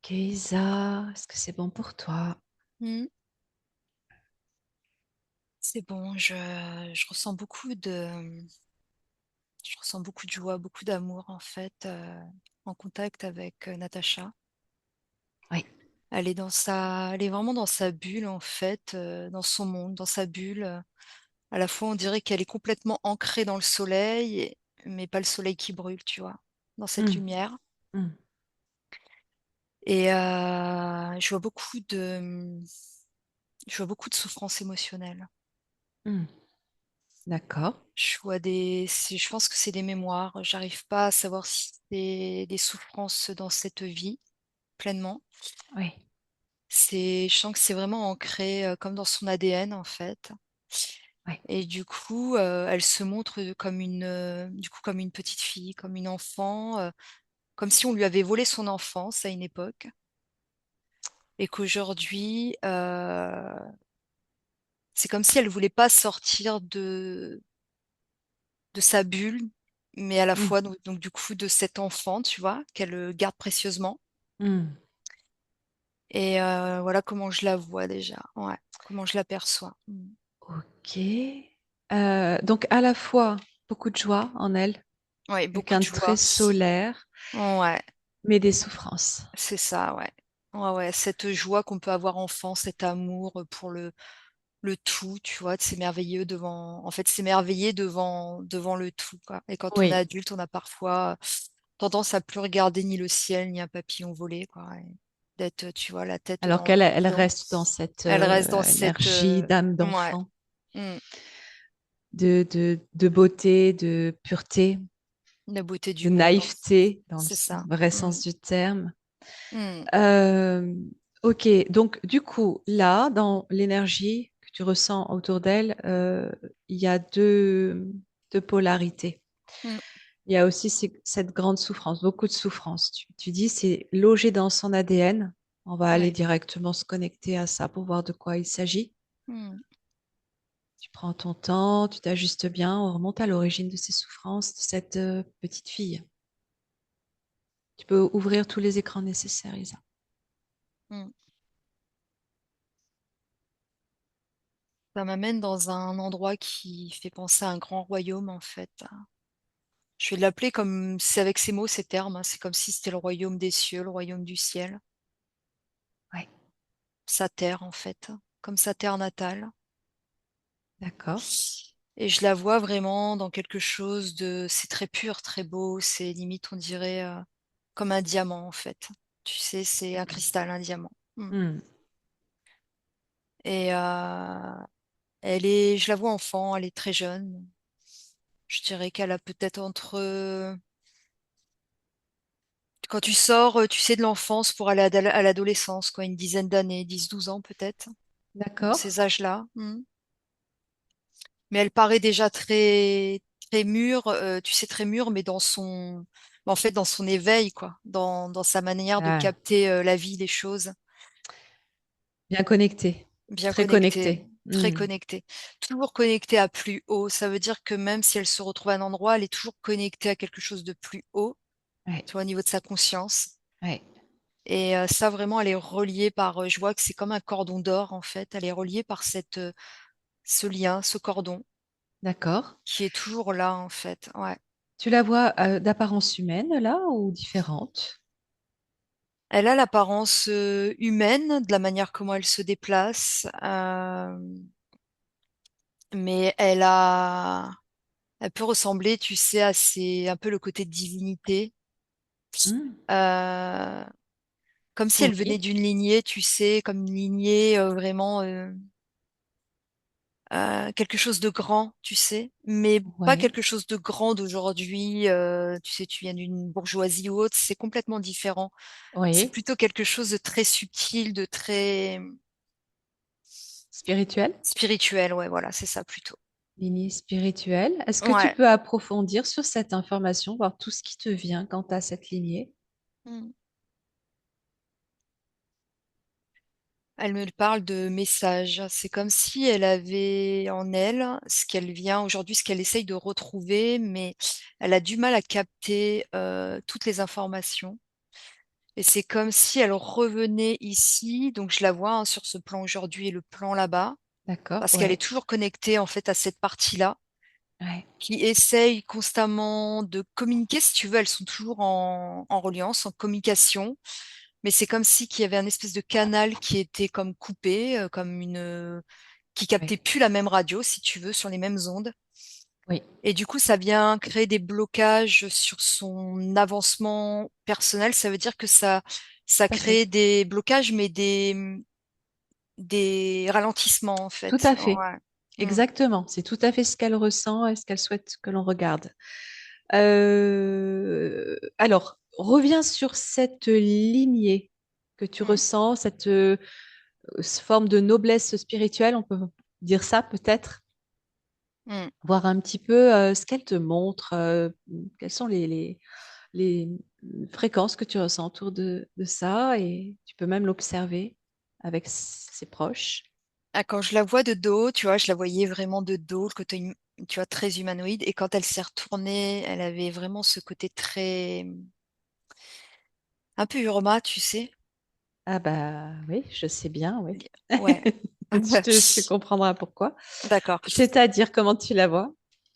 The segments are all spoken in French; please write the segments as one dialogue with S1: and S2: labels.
S1: Ok, Isa, est-ce que c'est bon pour toi?
S2: Mmh. C'est bon, je ressens beaucoup de joie, beaucoup d'amour en fait, en contact avec, Natacha.
S1: Oui.
S2: Elle est vraiment dans sa bulle en fait, dans son monde, dans sa bulle, à la fois on dirait qu'elle est complètement ancrée dans le soleil mais pas le soleil qui brûle, tu vois? Dans cette
S1: Mm,
S2: lumière
S1: mm,
S2: et je vois beaucoup de souffrance émotionnelle.
S1: mm. D'accord.
S2: Je pense que c'est des mémoires. J'arrive pas à savoir si c'est des souffrances dans cette vie, pleinement.
S1: Oui,
S2: Je sens que c'est vraiment ancré, comme dans son ADN, en fait
S1: oui.
S2: et du coup, elle se montre, comme une petite fille, comme une enfant, comme si on lui avait volé son enfance à une époque et qu'aujourd'hui, c'est comme si elle voulait pas sortir de sa bulle, mais à la
S1: Mm,
S2: fois donc du coup de cet enfant, tu vois? Qu'elle, garde précieusement
S1: mm.
S2: et voilà comment je la vois déjà, ouais, comment je l'aperçois. Mmh.
S1: Ok. Donc à la fois beaucoup de joie en elle,
S2: Ouais, beaucoup
S1: quelqu'un
S2: de
S1: de très
S2: joie.
S1: solaire,
S2: Ouais,
S1: mais des souffrances.
S2: c'est ça, ouais. Ouais, ouais, cette joie qu'on peut avoir enfant, cet amour, pour le tout, tu vois? De s'émerveiller devant en fait, s'émerveiller devant le tout, quoi et quand on est
S1: Oui.
S2: adulte, on a parfois tendance à plus regarder ni le ciel, ni un papillon voler, quoi et d'être, tu vois, la tête
S1: Alors
S2: dans le
S1: qu'elle
S2: guidon.
S1: reste dans cette
S2: Elle reste dans cette,
S1: énergie d'âme
S2: mouais,
S1: d'enfant,
S2: mmh,
S1: de beauté, de pureté,
S2: la beauté
S1: de
S2: du monde,
S1: naïveté dans le
S2: c'est ça.
S1: vrai
S2: Mmh.
S1: sens du terme.
S2: Mmh.
S1: Euh, ok, donc du coup, là, dans l'énergie que tu ressens autour d'elle, il y a deux polarités.
S2: Mmh.
S1: Il y a aussi cette grande souffrance, beaucoup de souffrance. Tu dis c'est logé dans son ADN. On va aller
S2: Ouais.
S1: directement se connecter à ça pour voir de quoi il s'agit.
S2: Mmh.
S1: Tu prends ton temps, tu t'ajustes bien, on remonte à l'origine de ces souffrances de cette petite fille. Tu peux ouvrir tous les écrans nécessaires, Isa.
S2: Mmh. Ça m'amène dans un endroit qui fait penser à un grand royaume, en fait. Je vais l'appeler comme c'est avec ces mots, ces termes, hein, c'est comme si c'était le royaume des cieux, le royaume du ciel.
S1: Ouais,
S2: Sa terre, en fait, comme sa terre natale
S1: d'accord.
S2: et je la vois vraiment dans quelque chose c'est très pur, très beau, c'est limite, on dirait, comme un diamant, en fait. Tu sais, c'est un cristal, un diamant. Mmh
S1: Hmm,
S2: et je la vois enfant, elle est très jeune. Je dirais qu'elle a peut-être quand tu sors, tu sais, de l'enfance pour aller à l'adolescence, quoi, une dizaine d'années, 10, 12 ans peut-être, dans
S1: d'accord.
S2: ces âges-là. Mmh. Mais elle paraît déjà très très mûre, tu sais, très mûre, mais en fait, dans son éveil, quoi, dans sa manière de
S1: Ah,
S2: capter, la vie, les choses.
S1: bien connecté,
S2: Bien
S1: très
S2: connectée,
S1: connecté.
S2: très
S1: Hmm,
S2: connectée. Toujours connectée à plus haut. Ça veut dire que même si elle se retrouve à un endroit, elle est toujours connectée à quelque chose de plus haut,
S1: ouais,
S2: tu vois, au niveau de sa conscience.
S1: ouais,
S2: Et ça vraiment, elle est reliée par, je vois que c'est comme un cordon d'or en fait. Elle est reliée par ce lien, ce cordon
S1: d'accord.
S2: qui est toujours là en fait. Ouais.
S1: Tu la vois d'apparence humaine là ou différente?
S2: Elle a l'apparence, humaine, de la manière comment elle se déplace, mais elle peut ressembler, tu sais, à un peu le côté de divinité,
S1: Hmm,
S2: heu, comme si elle
S1: ok,
S2: venait d'une lignée, tu sais, comme une lignée, vraiment, quelque chose de grand, tu sais? Mais pas
S1: ouais,
S2: quelque chose de grand d'aujourd'hui, tu sais, tu viens d'une bourgeoisie ou autre, c'est complètement différent. C'est
S1: oui.
S2: plutôt quelque chose de très subtil, de très,
S1: Spirituelle,
S2: spirituel, ouais, voilà, c'est ça plutôt.
S1: lignée spirituelle. Est-ce que tu
S2: Ouais.
S1: peux approfondir sur cette information, voir tout ce qui te vient quant à cette lignée?
S2: Mmh. Elle me parle de messages. C'est comme si elle avait en elle ce qu'elle vient aujourd'hui, ce qu'elle essaye de retrouver, mais elle a du mal à capter, toutes les informations Et c'est comme si elle revenait ici. Donc, je la vois hein, sur ce plan aujourd'hui et le plan là-bas.
S1: D'accord,
S2: Parce qu'elle est
S1: ouais,
S2: toujours connectée, en fait, à cette partie-là,
S1: ouais,
S2: qui essaye constamment de communiquer. Si tu veux, elles sont toujours en reliance, en communication. Mais c'est comme si qu'il y avait un espèce de canal qui était comme coupé, comme qui
S1: ouais,
S2: captait plus la même radio, si tu veux, sur les mêmes ondes.
S1: oui,
S2: Et du coup, ça vient créer des blocages sur son avancement personnel. Ça veut dire que ça
S1: tout à fait.
S2: crée des blocages, mais des ralentissements, en
S1: Tout
S2: fait.
S1: à fait.
S2: Ouais. Mm,
S1: Exactement. C'est tout à fait ce qu'elle ressent et ce qu'elle souhaite que l'on regarde. Alors, reviens sur cette lignée que tu
S2: mm,
S1: ressens, cette forme de noblesse spirituelle, on peut dire ça peut-être,
S2: mm.
S1: voir un petit peu ce qu'elle te montre, quelles sont les fréquences que tu ressens autour de ça, et tu peux même l'observer avec ses proches.
S2: Ah, quand je la vois de dos, tu vois, je la voyais vraiment de dos, le côté, tu vois, très humanoïde. Et quand elle s'est retournée, elle avait vraiment ce côté très, un peu Urma, tu sais.
S1: Ah bah oui, je sais bien, oui.
S2: Ouais.
S1: Tu comprendras pourquoi.
S2: D'accord.
S1: C'est-à-dire comment tu la vois?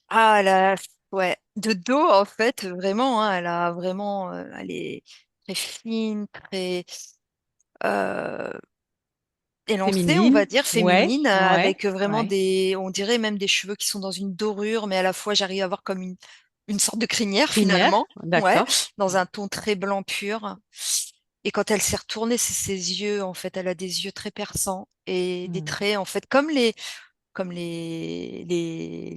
S2: Ah, ouais, de dos, en fait, vraiment, hein, elle a vraiment, elle est très fine, très euh, élancée, on va
S1: Féminine?
S2: dire,
S1: Ouais,
S2: féminine,
S1: ouais,
S2: avec vraiment
S1: ouais.
S2: on dirait même des cheveux qui sont dans une dorure, mais à la fois, j'arrive à voir comme une sorte de crinière,
S1: Crinière,
S2: finalement, ouais,
S1: d'accord.
S2: dans un ton très blanc pur. Et quand elle s'est retournée, c'est ses yeux, en fait, elle a des yeux très perçants et des
S1: Hmm.
S2: traits, en fait, comme les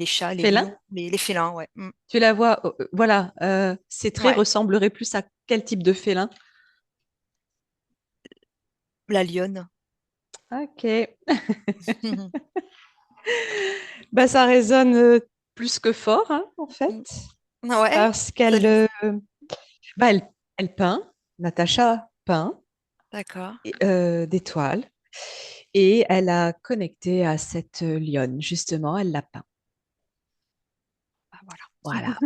S2: chats, les
S1: Félin?
S2: lions, les félins, ouais. Mm.
S1: Tu la vois, voilà, ces traits
S2: Ouais,
S1: ressembleraient plus à quel type de félin?
S2: la lionne.
S1: Ok. Bah, ça résonne plus que fort, hein, en fait,
S2: Ouais,
S1: parce
S2: ça
S1: qu'elle
S2: dit.
S1: bah, elle peint, Natacha peint
S2: D'accord.
S1: des toiles, et elle a connecté à cette lionne, justement, elle l'a peint.
S2: Ah, voilà.
S1: Voilà.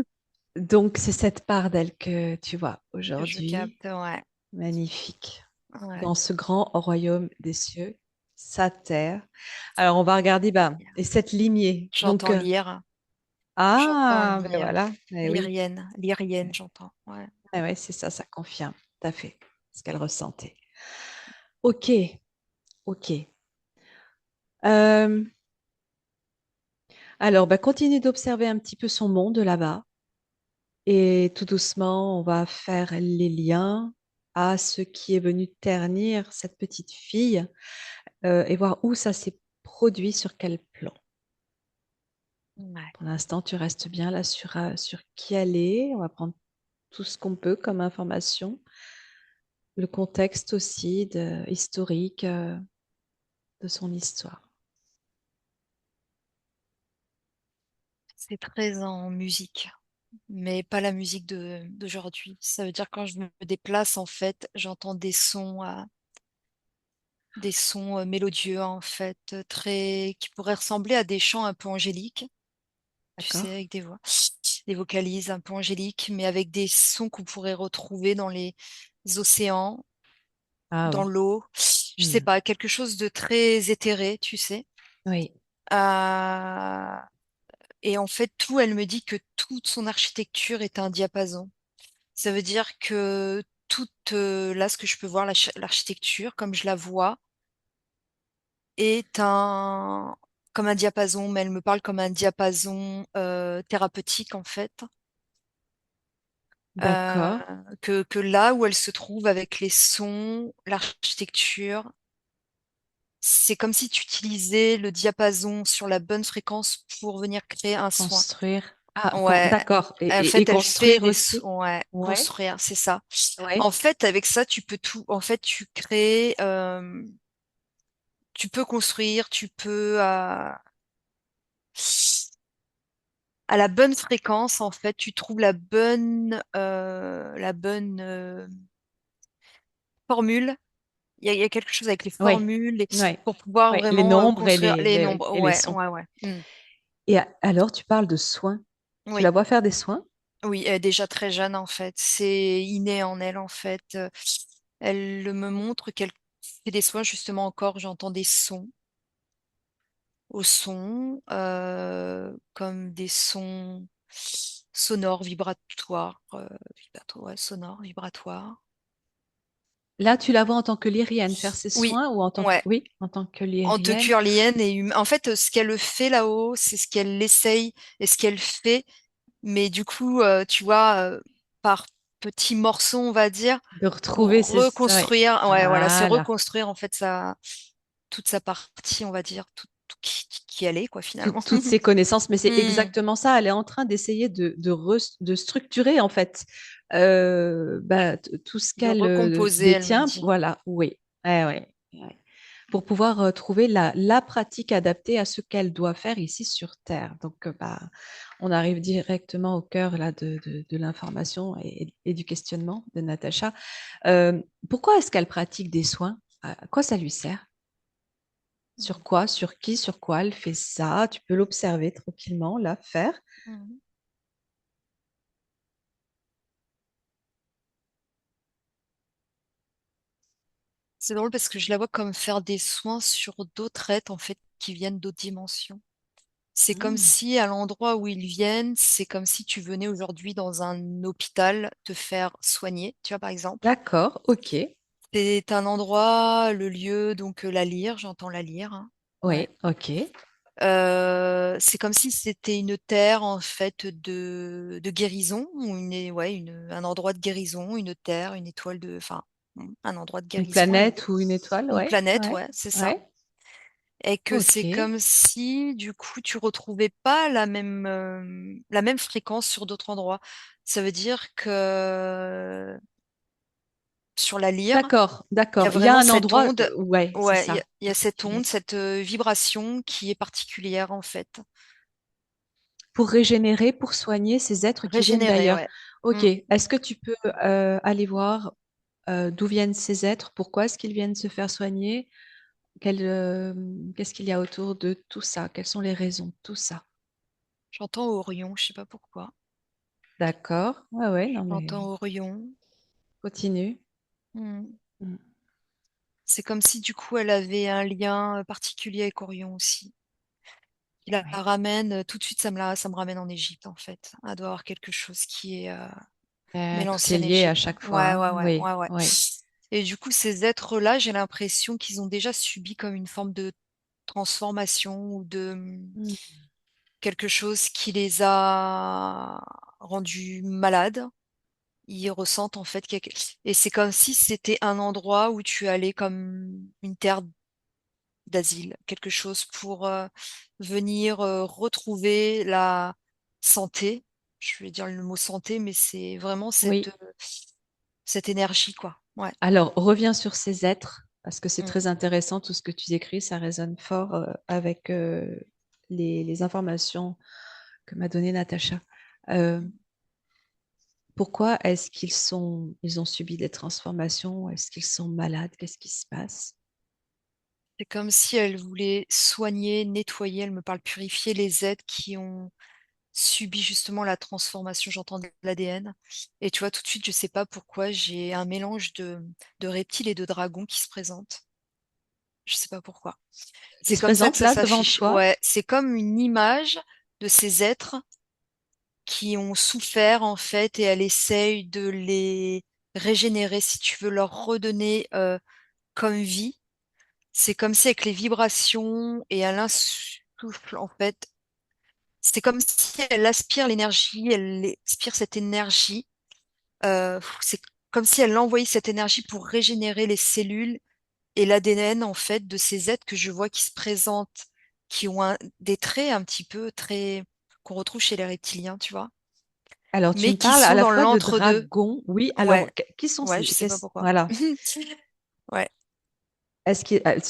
S1: Donc, c'est cette part d'elle que tu vois
S2: Que je
S1: aujourd'hui,
S2: capte, ouais.
S1: magnifique,
S2: Ouais.
S1: dans ce grand royaume des cieux, sa terre. Alors, on va regarder, bah, et cette lignée. Donc,
S2: J'entends lire. J'entends
S1: ah, ben
S2: lire.
S1: voilà, eh oui.
S2: Lyrienne. Lyrienne, j'entends. Ouais.
S1: Ah ouais, c'est ça, ça confirme tout à fait ce qu'elle ressentait. Ok, ok. Euh, alors, bah, continue d'observer un petit peu son monde là-bas. Et tout doucement, on va faire les liens à ce qui est venu ternir cette petite fille, et voir où ça s'est produit, sur quel plan.
S2: Ouais.
S1: Pour l'instant, tu restes bien là sur qui elle est. On va prendre tout ce qu'on peut comme information, le contexte aussi historique de son histoire.
S2: C'est très en musique, mais pas la musique d'aujourd'hui. Ça veut dire quand je me déplace, en fait, j'entends des sons mélodieux, en fait, très, qui pourraient ressembler à des chants un peu angéliques, tu sais,
S1: D'accord?
S2: avec des voix, des vocalises un peu angéliques, mais avec des sons qu'on pourrait retrouver dans les océans,
S1: Ah
S2: dans
S1: oui.
S2: l'eau. Je sais
S1: Hmm.
S2: pas, quelque chose de très éthéré, tu sais.
S1: Oui,
S2: Euh, Et en fait, elle me dit que toute son architecture est un diapason. Ça veut dire que là, ce que je peux voir, l'architecture, comme je la vois, est comme un diapason, mais elle me parle comme un diapason thérapeutique, en fait. Euh,
S1: d'accord.
S2: que là où elle se trouve avec les sons, l'architecture, c'est comme si tu utilisais le diapason sur la bonne fréquence pour venir créer un soin.
S1: Construire. Ah,
S2: Ouais,
S1: d'accord.
S2: en
S1: Et
S2: fait, elle fait
S1: construire
S2: des
S1: aussi.
S2: ouais,
S1: Ouais,
S2: construire, c'est ça. En
S1: ouais.
S2: fait, avec ça, tu peux tout. En fait, tu peux construire, tu peux à la bonne fréquence. En fait, tu trouves la bonne formule. Il y a quelque chose avec les
S1: Oui,
S2: formules
S1: oui,
S2: pour pouvoir
S1: oui. Les
S2: vraiment
S1: nombres
S2: construire les
S1: oui,
S2: nombres.
S1: et les
S2: Ouais,
S1: sons.
S2: ouais, ouais.
S1: Et alors, tu parles de soins. Tu
S2: Oui,
S1: la vois faire des soins?
S2: oui, elle est déjà très jeune en fait. C'est inné en elle en fait. Elle me montre qu'elle fait des soins, justement, encore, j'entends des sons au son, comme des sons sonores, vibratoires, ouais, sonores, vibratoires.
S1: Là, tu la vois en tant que lyrienne faire ses
S2: Oui,
S1: soins ou en tant que...
S2: ouais.
S1: Oui, en tant que
S2: En tant
S1: lyrienne.
S2: qu'urlienne et en fait, ce qu'elle fait là-haut, c'est ce qu'elle essaye et ce qu'elle fait. Mais du coup, tu vois, par petits morceaux, on va dire,
S1: De retrouver
S2: pour
S1: ses... Ouais.
S2: reconstruire. Ouais, voilà, c'est
S1: Voilà.
S2: reconstruire en fait toute sa partie, on va dire, tout qui elle est, quoi, finalement.
S1: Toutes ces connaissances, mais c'est
S2: Hmm.
S1: exactement ça. Elle est en train d'essayer de structurer, en fait, tout ce
S2: De
S1: qu'elle
S2: recomposer, elle me
S1: détient.
S2: dit.
S1: Voilà, oui. Ouais. Pour pouvoir trouver la pratique adaptée à ce qu'elle doit faire ici sur Terre. Donc, on arrive directement au cœur là, de l'information et du questionnement de Natacha. Euh, Pourquoi est-ce qu'elle pratique des soins? À quoi ça lui sert? Sur quoi? Sur qui? Sur quoi elle fait ça? Tu peux l'observer tranquillement, là, faire.
S2: Hmm. C'est drôle parce que je la vois comme faire des soins sur d'autres êtres, en fait, qui viennent d'autres dimensions. C'est comme
S1: Hmm.
S2: si à l'endroit où ils viennent, c'est comme si tu venais aujourd'hui dans un hôpital te faire soigner, tu vois, par exemple.
S1: D'accord, ok.
S2: C'est un endroit, le lieu, donc la lyre, j'entends la lyre, hein.
S1: Oui,
S2: Ouais.
S1: ok.
S2: C'est comme si c'était une terre en fait de guérison, ou ouais, un endroit de guérison, une terre, une étoile enfin, un endroit de
S1: Une
S2: guérison à nouveau.
S1: planète ou une étoile,
S2: Une
S1: ouais,
S2: planète,
S1: ouais,
S2: ouais, c'est ça.
S1: ouais.
S2: Et que c'est
S1: Ok.
S2: comme si, du coup, tu retrouvais pas la même fréquence sur d'autres endroits. Ça veut dire que sur la lyre,
S1: D'accord,
S2: il y a
S1: d'accord. Il y a
S2: vraiment
S1: un
S2: cette
S1: endroit,
S2: onde,
S1: ouais, c'est
S2: ouais,
S1: ça,
S2: il y a cette onde,
S1: particulier.
S2: cette vibration qui est particulière, en fait.
S1: Pour régénérer, pour soigner ces êtres qui viennent
S2: Régénérer,
S1: d'ailleurs.
S2: ouais.
S1: Ok.
S2: Mm.
S1: Est-ce que tu peux aller voir d'où viennent ces êtres? Pourquoi est-ce qu'ils viennent se faire soigner? Qu'est-ce qu'il y a autour de tout ça? Quelles sont les raisons de tout ça?
S2: J'entends Orion, je sais pas pourquoi.
S1: D'accord. Ouais, ouais, non, mais
S2: J'entends Orion.
S1: continue.
S2: Mm.
S1: Mm.
S2: C'est comme si, du coup, elle avait un lien particulier avec Orion aussi. Il la
S1: Ouais.
S2: ramène, tout de suite, ça me ramène en Égypte, en fait. Elle doit avoir quelque chose qui est mais
S1: Tout est
S2: l'ancienne
S1: lié à
S2: Égypte.
S1: chaque fois,
S2: Ouais,
S1: hein.
S2: ouais, ouais,
S1: Oui,
S2: ouais, ouais.
S1: oui.
S2: Et du coup, ces êtres-là, j'ai l'impression qu'ils ont déjà subi comme une forme de transformation ou de
S1: Mm.
S2: quelque chose qui les a rendus malades. Ils ressentent en fait quelque... Et c'est comme si c'était un endroit où tu allais comme une terre d'asile, quelque chose pour venir retrouver la santé. Je vais dire le mot santé, mais c'est vraiment
S1: Oui.
S2: cette énergie, quoi. Ouais.
S1: Alors, reviens sur ces êtres, parce que c'est
S2: Mm.
S1: très intéressant, tout ce que tu décris, ça résonne fort avec les informations que m'a donné Natacha. Euh, Pourquoi est-ce ils ont subi des transformations? Est-ce qu'ils sont malades? Qu'est-ce qui se passe?
S2: C'est comme si elle voulait soigner, nettoyer, elle me parle purifier les êtres qui ont subi justement la transformation, j'entends de l'ADN. Et tu vois, tout de suite, je sais pas pourquoi, j'ai un mélange de reptiles et de dragons qui se présentent. Je sais pas pourquoi.
S1: Qui
S2: C'est
S1: se
S2: comme ça que
S1: présentent
S2: ça
S1: là devant
S2: s'affiche.
S1: toi?
S2: Ouais, c'est comme une image de ces êtres qui ont souffert en fait et elle essaye de les régénérer, si tu veux, leur redonner comme vie. C'est comme si avec les vibrations et à l'insuffle, en fait, c'est comme si elle aspire l'énergie, elle aspire cette énergie. C'est comme si elle envoyait cette énergie pour régénérer les cellules et l'ADN en fait de ces êtres que je vois qui se présentent, qui ont des traits un petit peu très qu'on retrouve chez les reptiliens, tu vois,
S1: Alors, tu
S2: mais
S1: me
S2: qui
S1: parles à
S2: sont
S1: la
S2: dans
S1: fois de
S2: l'entre-deux.
S1: dragons. Oui, alors,
S2: Ouais,
S1: qui sont
S2: ouais, je sais pas pourquoi.
S1: voilà.
S2: Ouais.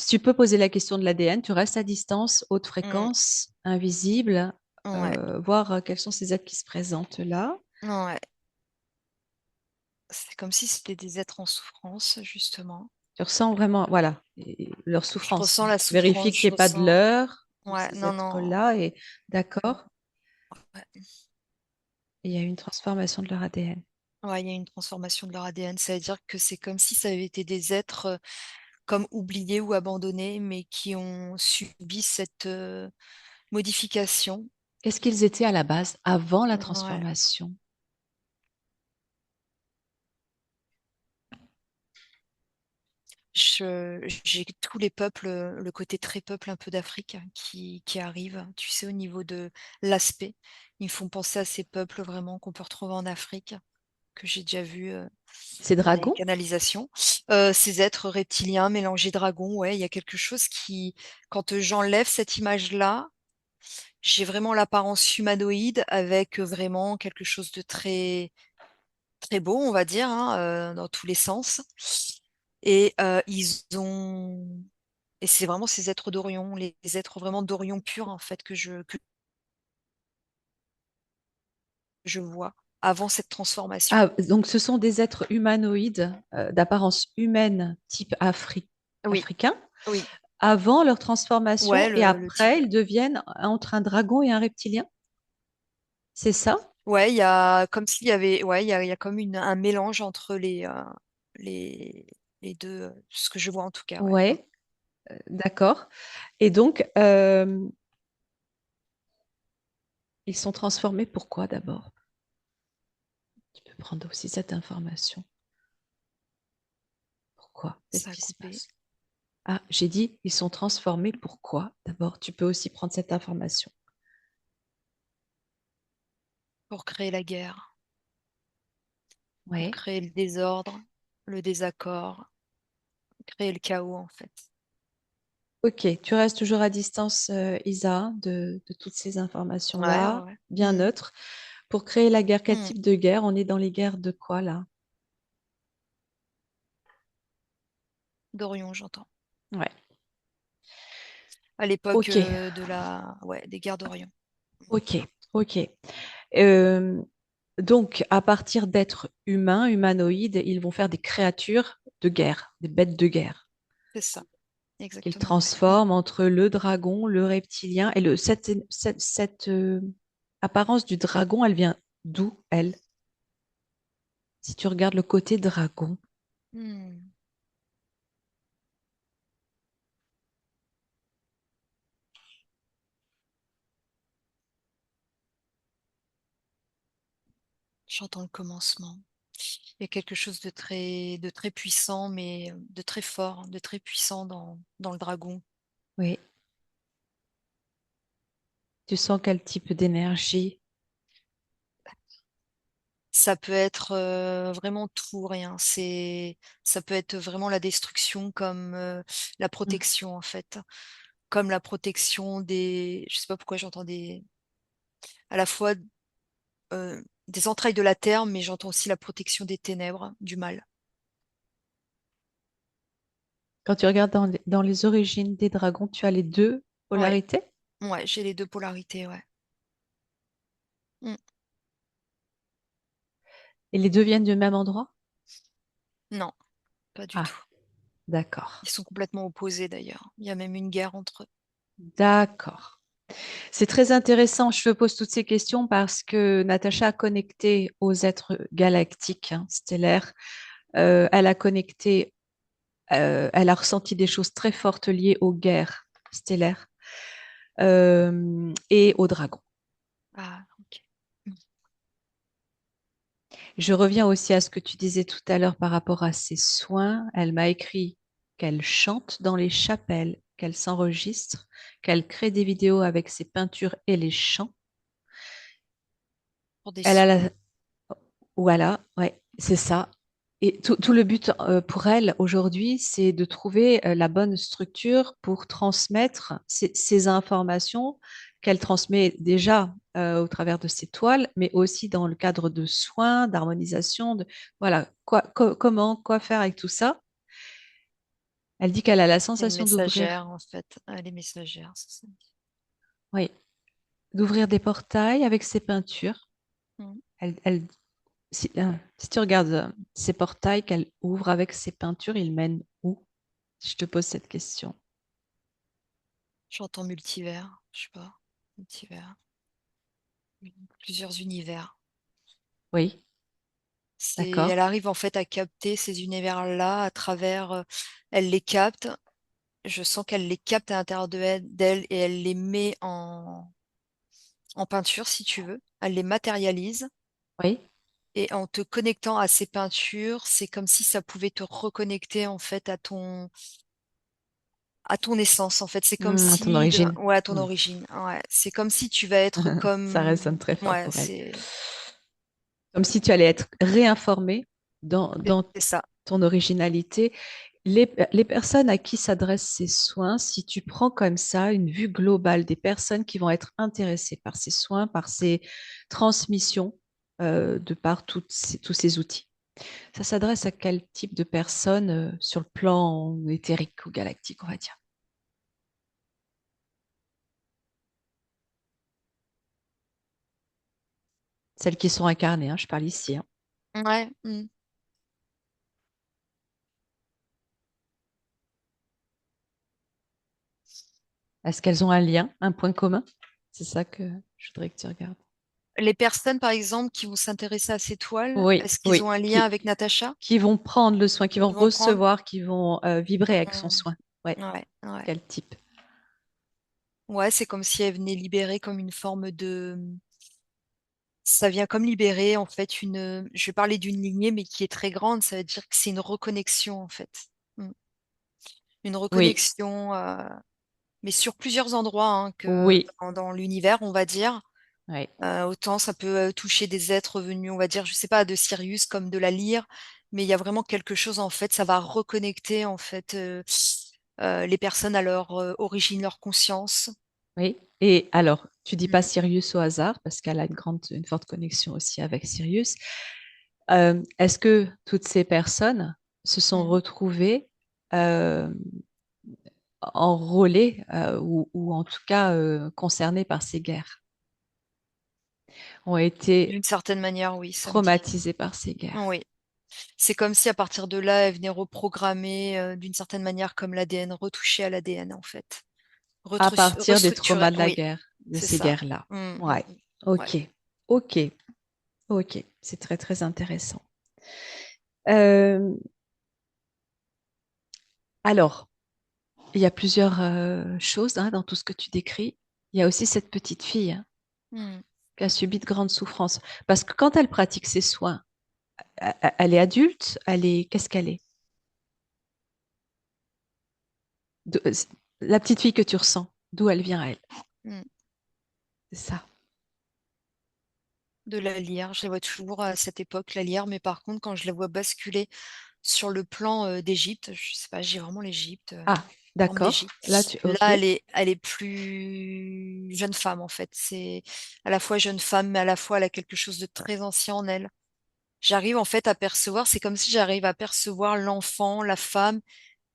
S1: Tu peux poser la question de l'ADN, tu restes à distance, haute
S2: Mm.
S1: fréquence, invisible,
S2: Ouais,
S1: voir quels sont ces êtres qui se présentent là.
S2: ouais. C'est comme si c'était des êtres en souffrance, justement.
S1: Tu ressens vraiment, voilà, leur
S2: Je
S1: souffrance.
S2: ressens la
S1: Vérifie
S2: souffrance,
S1: qu'il
S2: je
S1: n'y ait pas de
S2: ressens.
S1: leurre de
S2: Ouais,
S1: ces
S2: non, non.
S1: êtres-là. Et d'accord,
S2: Ouais.
S1: il y a eu une transformation de leur ADN.
S2: Ouais, il y a une transformation de leur ADN. Ça veut dire que c'est comme si ça avait été des êtres comme oubliés ou abandonnés, mais qui ont subi cette modification.
S1: Qu'est-ce qu'ils étaient à la base, avant la
S2: Ouais.
S1: transformation?
S2: J'ai tous les peuples, le côté très peuple un peu d'Afrique qui arrive, tu sais, au niveau de l'aspect. Ils me font penser à ces peuples vraiment qu'on peut retrouver en Afrique, que j'ai déjà vu
S1: Ces
S2: dans des
S1: dragons?
S2: canalisations. Ces êtres reptiliens mélangés dragons, ouais, il y a quelque chose qui, quand j'enlève cette image-là, j'ai vraiment l'apparence humanoïde avec vraiment quelque chose de très, très beau, on va dire, hein, dans tous les sens. Et ils ont et c'est vraiment ces êtres d'Orion, les êtres vraiment d'Orion pur, en fait, que je vois avant cette transformation.
S1: Ah, donc ce sont des êtres humanoïdes d'apparence humaine type
S2: Oui,
S1: africain
S2: oui,
S1: avant leur
S2: ouais,
S1: transformation et
S2: le type.
S1: après ils deviennent entre un dragon et un reptilien. C'est ça?
S2: Ouais, il y a comme s'il y avait, ouais, il y a comme un mélange entre les, les deux, ce que je vois en tout cas, ouais. Mm.
S1: Ouais, d'accord. Et donc ils sont transformés pourquoi d'abord? Tu peux prendre aussi cette information. Pourquoi? Qu'est-ce
S2: Ça a
S1: qui se
S2: coupé
S1: passe? Ah, j'ai dit ils sont transformés pourquoi? D'abord, tu peux aussi prendre cette information.
S2: pour créer la guerre, pour
S1: Ouais.
S2: créer le désordre, le désaccord, créer le chaos, en fait.
S1: Ok, tu restes toujours à distance, Isa, de toutes ces
S2: Ouais, ouais,
S1: informations-là,
S2: ouais.
S1: bien neutre. Pour créer la guerre, quel
S2: Mm.
S1: type de guerre? On est dans les guerres de quoi là?
S2: D'Orion, j'entends.
S1: Ouais.
S2: À l'époque
S1: Ok,
S2: ouais, des guerres d'Orion.
S1: ok, ok. Euh, donc, à partir d'êtres humains, humanoïdes, ils vont faire des créatures de guerre, des bêtes de guerre,
S2: C'est ça,
S1: qu'ils
S2: exactement, ouais. Mm.
S1: transforment entre le dragon, le reptilien. Et cette apparence du dragon, elle vient d'où, elle? Si tu regardes le côté dragon.
S2: Mm. J'entends le commencement. Il y a quelque chose de très puissant, mais de très fort, de très puissant dans le dragon.
S1: Oui. Tu sens quel type d'énergie?
S2: Ça peut être vraiment tout ou rien. Ça peut être vraiment la destruction comme la
S1: Mm.
S2: protection, en fait. Comme la protection je sais pas pourquoi j'entends à la fois des entrailles de la terre, mais j'entends aussi la protection des ténèbres, du mal.
S1: Quand tu regardes dans les origines des dragons, tu as les deux
S2: Ouais,
S1: polarités
S2: ouais, j'ai les deux polarités, ouais. Mm.
S1: et les deux viennent du même endroit?
S2: Non, pas du
S1: Ah,
S2: tout.
S1: d'accord.
S2: Ils sont complètement opposés d'ailleurs. Il y a même une guerre entre eux.
S1: D'accord. C'est très intéressant. Je te pose toutes ces questions parce que Natacha a connecté aux êtres galactiques, hein, stellaires. Elle a connecté, elle a ressenti des choses très fortes liées aux guerres stellaires et aux dragons.
S2: Ah, ok. Mm.
S1: Je reviens aussi à ce que tu disais tout à l'heure par rapport à ses soins. Elle m'a écrit qu'elle chante dans les chapelles, qu'elle s'enregistre, qu'elle crée des vidéos avec ses peintures et les chants.
S2: Pour des
S1: Elle a
S2: soins.
S1: la... Voilà, ouais, c'est ça. Et tout le but pour elle aujourd'hui, c'est de trouver la bonne structure pour transmettre ces informations qu'elle transmet déjà au travers de ses toiles, mais aussi dans le cadre de soins, d'harmonisation, voilà, comment, quoi faire avec tout ça. Elle dit qu'elle a la
S2: C'est une
S1: sensation d'ouvrir,
S2: messagère, en fait. Elle est messagère, c'est ça.
S1: oui, d'ouvrir des portails avec ses peintures.
S2: Mm.
S1: Si tu regardes ces portails qu'elle ouvre avec ses peintures, ils mènent où? Si je te pose cette question.
S2: J'entends multivers, je sais pas. Multivers. Plusieurs univers.
S1: Oui, D'accord.
S2: Elle arrive en fait à capter ces univers-là à travers, elle les capte. Je sens qu'elle les capte à l'intérieur d'elle et elle les met en peinture, si tu veux. Elle les matérialise
S1: Oui.
S2: et en te connectant à ces peintures, c'est comme si ça pouvait te reconnecter en fait à ton essence, en fait. C'est comme
S1: À ton
S2: si
S1: origine.
S2: ouais, à ton
S1: Hmm.
S2: origine. Ouais, c'est comme si tu vas être
S1: Ça résonne
S2: comme
S1: très fort
S2: ouais,
S1: pour elle.
S2: c'est
S1: Comme si tu allais être réinformé dans
S2: c'est ça.
S1: ton originalité. Les personnes à qui s'adressent ces soins, si tu prends comme ça une vue globale des personnes qui vont être intéressées par ces soins, par ces transmissions, de par tous ces outils, ça s'adresse à quel type de personnes sur le plan éthérique ou galactique, on va dire? Celles qui sont incarnées, hein, je parle ici, hein.
S2: Ouais, mmh.
S1: Est-ce qu'elles ont un lien, un point commun? C'est ça que je voudrais que tu regardes.
S2: Les personnes, par exemple, qui vont s'intéresser à ces toiles,
S1: Oui,
S2: est-ce qu'ils ont
S1: oui,
S2: un lien avec Natacha?
S1: qui vont prendre le soin, qui vont
S2: Ils vont prendre?
S1: recevoir, qui vont vibrer avec son
S2: Mmh.
S1: soin. Ouais,
S2: Ouais, ouais.
S1: quel type?
S2: Ouais, c'est comme si elle venait libérer comme une forme de ça vient comme libérer en fait je vais parler d'une lignée, mais qui est très grande, ça veut dire que c'est une reconnexion en fait. Mmh. Une
S1: Oui,
S2: reconnexion, mais sur plusieurs endroits, hein, que
S1: oui,
S2: dans l'univers, on va dire.
S1: oui,
S2: Autant ça peut, toucher des êtres venus, on va dire, je sais pas, de Sirius comme de la Lyre, mais il y a vraiment quelque chose en fait, ça va reconnecter en fait, les personnes à leur, origine, leur conscience.
S1: oui. Et alors, tu dis pas
S2: Mmh.
S1: Sirius au hasard, parce qu'elle a une forte connexion aussi avec Sirius. Est-ce que toutes ces personnes se sont
S2: Mmh.
S1: retrouvées euh, enrôlées ou en tout cas concernées par ces guerres, ont été
S2: D'une certaine manière, oui, ça me dit.
S1: traumatisées par ces guerres?
S2: Oui. C'est comme si à partir de là, elle venait reprogrammer, d'une certaine manière comme l'ADN, retoucher à l'ADN en fait.
S1: À partir des
S2: Restructurer,
S1: traumas de la
S2: oui,
S1: guerre, de
S2: c'est
S1: ces
S2: ça.
S1: guerres-là.
S2: Mmh, mmh
S1: Ouais.
S2: mh. Ouais.
S1: Ok. Ok. Ok. C'est très, très intéressant. Euh, alors, il y a plusieurs choses hein, dans tout ce que tu décris. Il y a aussi cette petite fille hein,
S2: Mmh.
S1: qui a subi de grandes souffrances. Parce que quand elle pratique ses soins, elle est adulte, qu'est-ce qu'elle est? De- la petite fille que tu ressens, d'où elle vient, elle?
S2: Mmh.
S1: C'est ça.
S2: De la lyre, je la vois toujours à cette époque, la lyre, mais par contre, quand je la vois basculer sur le plan, d'Égypte, je sais pas, j'ai vraiment l'Égypte,
S1: Ah,
S2: forme
S1: d'accord.
S2: d'Égypte.
S1: Ok.
S2: Là, elle est plus jeune femme, en fait. C'est à la fois jeune femme, mais à la fois, elle a quelque chose de très ancien en elle. J'arrive, en fait, à percevoir c'est comme si j'arrive à percevoir l'enfant, la femme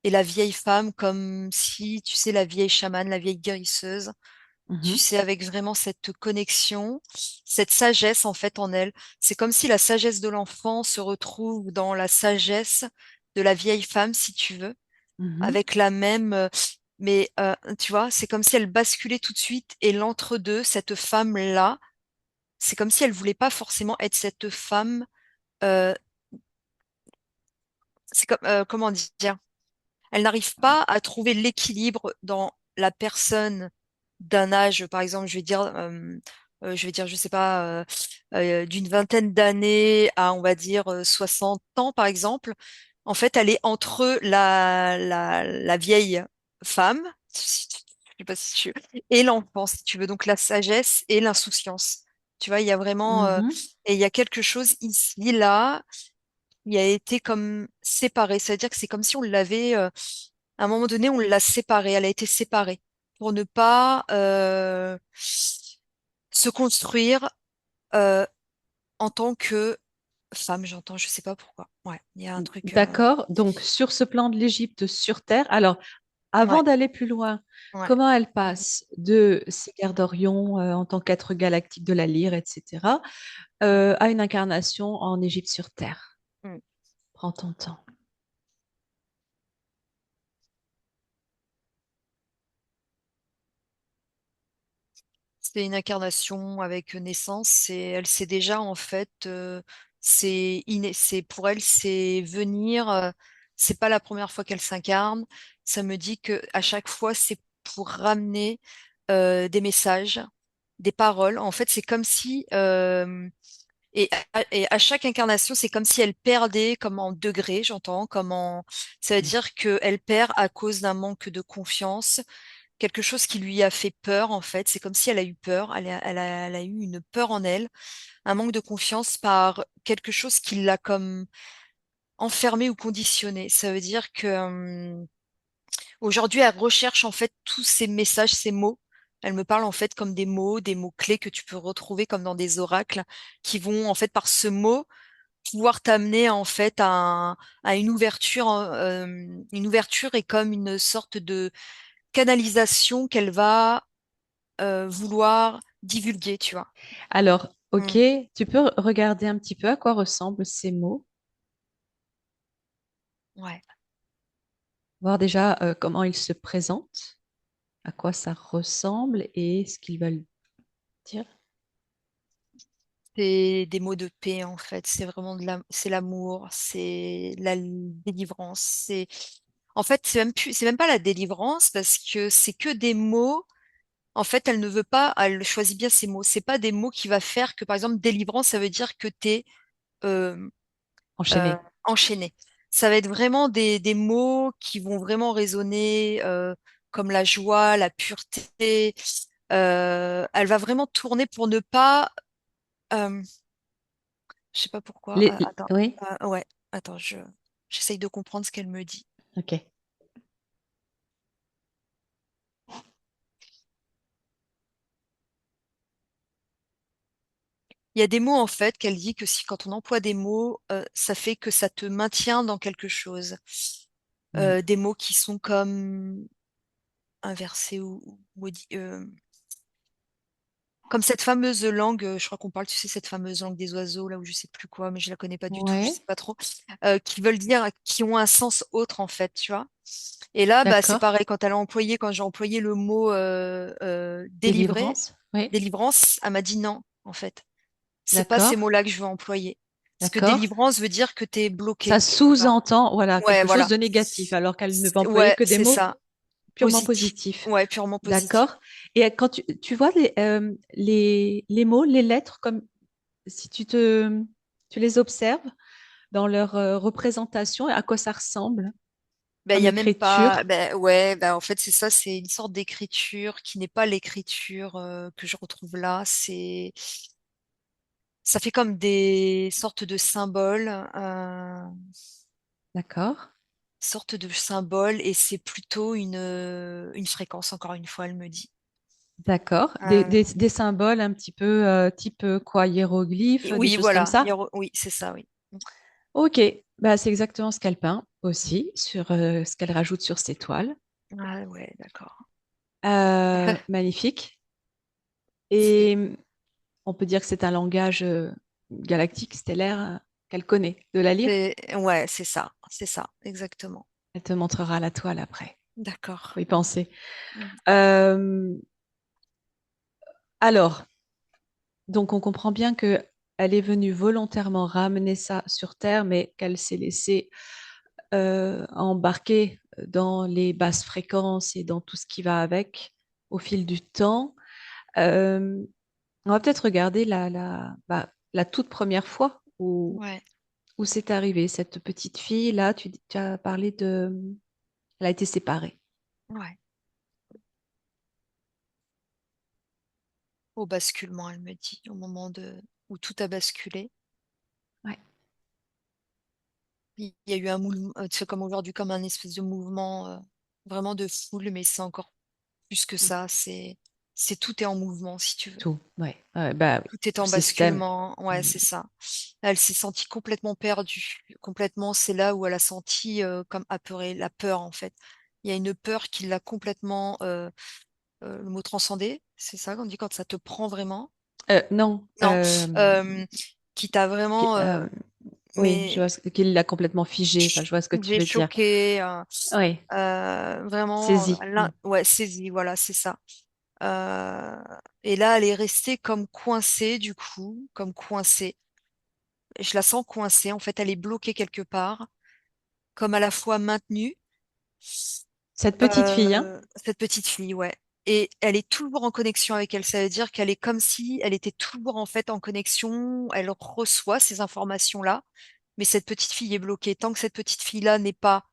S2: et la vieille femme comme si, tu sais, la vieille chamane, la vieille guérisseuse. Tu
S1: Mhm,
S2: sais, avec vraiment cette connexion, cette sagesse en fait en elle. C'est comme si la sagesse de l'enfant se retrouve dans la sagesse de la vieille femme, si tu veux,
S1: mhm,
S2: avec la même, mais tu vois, c'est comme si elle basculait tout de suite et l'entre-deux, cette femme-là, c'est comme si elle voulait pas forcément être cette femme. euh, c'est comme, comment dire? Elle n'arrive pas à trouver l'équilibre dans la personne d'un âge, par exemple, je vais dire, je sais pas, d'une vingtaine d'années à, on va dire, 60 ans, par exemple. En fait, elle est entre la vieille femme, je sais pas si tu et l'enfant, si tu veux, donc la sagesse et l'insouciance. Tu vois, il y a vraiment,
S1: mhm,
S2: et il y a quelque chose ici, là, il a été comme séparé. C'est-à-dire que c'est comme si on l'avait, à un moment donné, on l'a séparée. Elle a été séparée pour ne pas se construire euh, en tant que femme. J'entends, je sais pas pourquoi. Ouais, il y a un truc.
S1: D'accord. Donc, sur ce plan de l'Égypte sur Terre, alors, avant
S2: Ouais,
S1: d'aller plus loin,
S2: ouais.
S1: comment elle passe de ces guerres d'Orion en tant qu'être galactique de la lyre, etc., à une incarnation en Égypte sur Terre?
S2: Mm.
S1: Prends ton temps.
S2: C'est une incarnation avec naissance et elle sait déjà en fait. c'est pour elle, c'est venir. C'est pas la première fois qu'elle s'incarne. Ça me dit que à chaque fois, c'est pour ramener des messages, des paroles. En fait, c'est comme si et à chaque incarnation, c'est comme si elle perdait, comme en degrés, j'entends, ça veut dire qu'elle perd à cause d'un manque de confiance, quelque chose qui lui a fait peur, en fait. C'est comme si elle a eu peur, elle a eu une peur en elle, un manque de confiance par quelque chose qui l'a comme enfermée ou conditionnée. Ça veut dire que aujourd'hui, elle recherche en fait tous ces messages, ces mots. Elle me parle en fait comme des mots clés que tu peux retrouver comme dans des oracles, qui vont en fait par ce mot pouvoir t'amener en fait à une ouverture et comme une sorte de canalisation qu'elle va vouloir divulguer, tu vois.
S1: Alors,
S2: Mm.
S1: ok, tu peux regarder un petit peu à quoi ressemblent ces mots,
S2: Ouais.
S1: voir déjà comment ils se présentent, à quoi ça ressemble et ce qu'ils veulent dire.
S2: C'est des mots de paix en fait. C'est vraiment c'est l'amour, c'est la délivrance. En fait, c'est même pas la délivrance parce que c'est que des mots. En fait, elle ne veut pas, elle choisit bien ses mots. C'est pas des mots qui va faire que, par exemple, délivrance, ça veut dire que t'es euh,
S1: Enchaîner.
S2: enchaîné. Ça va être vraiment des mots qui vont vraiment résonner comme la joie, la pureté. Elle va vraiment tourner pour ne pas. euh, je sais pas pourquoi. Attends.
S1: Oui,
S2: Ouais. Attends. J'essaye de comprendre ce qu'elle me dit.
S1: ok.
S2: Il y a des mots en fait qu'elle dit que si quand on emploie des mots, ça fait que ça te maintient dans quelque chose.
S1: Hmm.
S2: Des mots qui sont comme inversés ou comme cette fameuse langue, je crois qu'on parle, tu sais, cette fameuse langue des oiseaux, là où je sais plus quoi, mais je la connais pas du tout, je sais
S1: Ouais,
S2: pas trop, qui veulent dire, qui ont un sens autre en fait, tu vois. Et là, bah, c'est
S1: d'accord.
S2: pareil, quand j'ai employé le mot délivrer,
S1: Délivrance, oui,
S2: délivrance, elle m'a dit non, en fait. C'est pas ces
S1: d'accord,
S2: mots-là que je veux employer. Parce que
S1: d'accord.
S2: délivrance veut dire que tu es
S1: Ça
S2: bloqué. Tu vois.
S1: sous-entend, voilà,
S2: Ouais,
S1: quelque chose
S2: voilà.
S1: de négatif, alors qu'elle ne va employer
S2: Ouais,
S1: que des
S2: c'est
S1: mots
S2: ça.
S1: purement
S2: Positif.
S1: positifs.
S2: Ouais, purement positif.
S1: D'accord. Et quand tu vois les mots, les lettres, comme si tu les observes dans leur représentation, à quoi ça ressemble
S2: Ben, il
S1: comme
S2: y a même pas.
S1: écriture.
S2: Ben, ouais, ben, en fait, c'est ça, c'est une sorte d'écriture qui n'est pas l'écriture que je retrouve là. Ça fait comme des sortes de symboles,
S1: D'accord.
S2: et c'est plutôt une fréquence, encore une fois, elle me dit.
S1: D'accord.
S2: Euh,
S1: Des symboles un petit peu type quoi, hiéroglyphes, des
S2: oui,
S1: choses comme
S2: voilà.
S1: ça.
S2: Oui, c'est ça, oui.
S1: Ok. Bah, c'est exactement ce qu'elle peint aussi, sur ce qu'elle rajoute sur ses toiles.
S2: Ah ouais, d'accord.
S1: Magnifique.
S2: C'est,
S1: Et on peut dire que c'est un langage galactique, stellaire, qu'elle connaît. De la lire,
S2: ouais, c'est ça, exactement.
S1: elle te montrera la toile après.
S2: D'accord.
S1: Faut y penser.
S2: Mm.
S1: Euh, alors, donc on comprend bien que elle est venue volontairement ramener ça sur Terre, mais qu'elle s'est laissée embarquer dans les basses fréquences et dans tout ce qui va avec au fil du temps. Euh, on va peut-être regarder la toute première fois
S2: Ouais,
S1: où c'est arrivé. Cette petite fille, là, tu as parlé de... Elle a été séparée.
S2: ouais. Au basculement, elle me dit, au moment où tout a basculé.
S1: Ouais,
S2: Il y a eu un mouvement, tu sais, comme aujourd'hui, comme un espèce de mouvement vraiment de foule, mais c'est encore plus que ça. C'est tout est en mouvement, si tu veux.
S1: tout. Ouais. Bah,
S2: Tout est
S1: tout
S2: en
S1: système.
S2: basculement. Ouais,
S1: Mm.
S2: c'est ça. Elle s'est sentie complètement perdue. Complètement, c'est là où elle a senti comme apeurée, la peur, en fait. Il y a une peur qui l'a complètement, le mot transcendé, c'est ça qu'on dit quand ça te prend vraiment.
S1: Non.
S2: Non, euh, qui t'a
S1: Qui-
S2: vraiment,
S1: euh, oui, je
S2: mais
S1: vois qu'il l'a complètement figé. Enfin, je vois ce que tu
S2: j'ai
S1: veux dire.
S2: choqué,
S1: Oui,
S2: vraiment,
S1: saisi. Mm.
S2: ouais, saisie, voilà, c'est ça. Euh, et là, elle est restée comme coincée, du coup, comme coincée. je la sens coincée. En fait, elle est bloquée quelque part, comme à la fois maintenue.
S1: Cette petite fille, hein?
S2: Cette petite fille, ouais. Et elle est toujours en connexion avec elle. Ça veut dire qu'elle est comme si elle était toujours en fait en connexion. Elle reçoit ces informations-là, mais cette petite fille est bloquée. Tant que cette petite fille-là n'est pas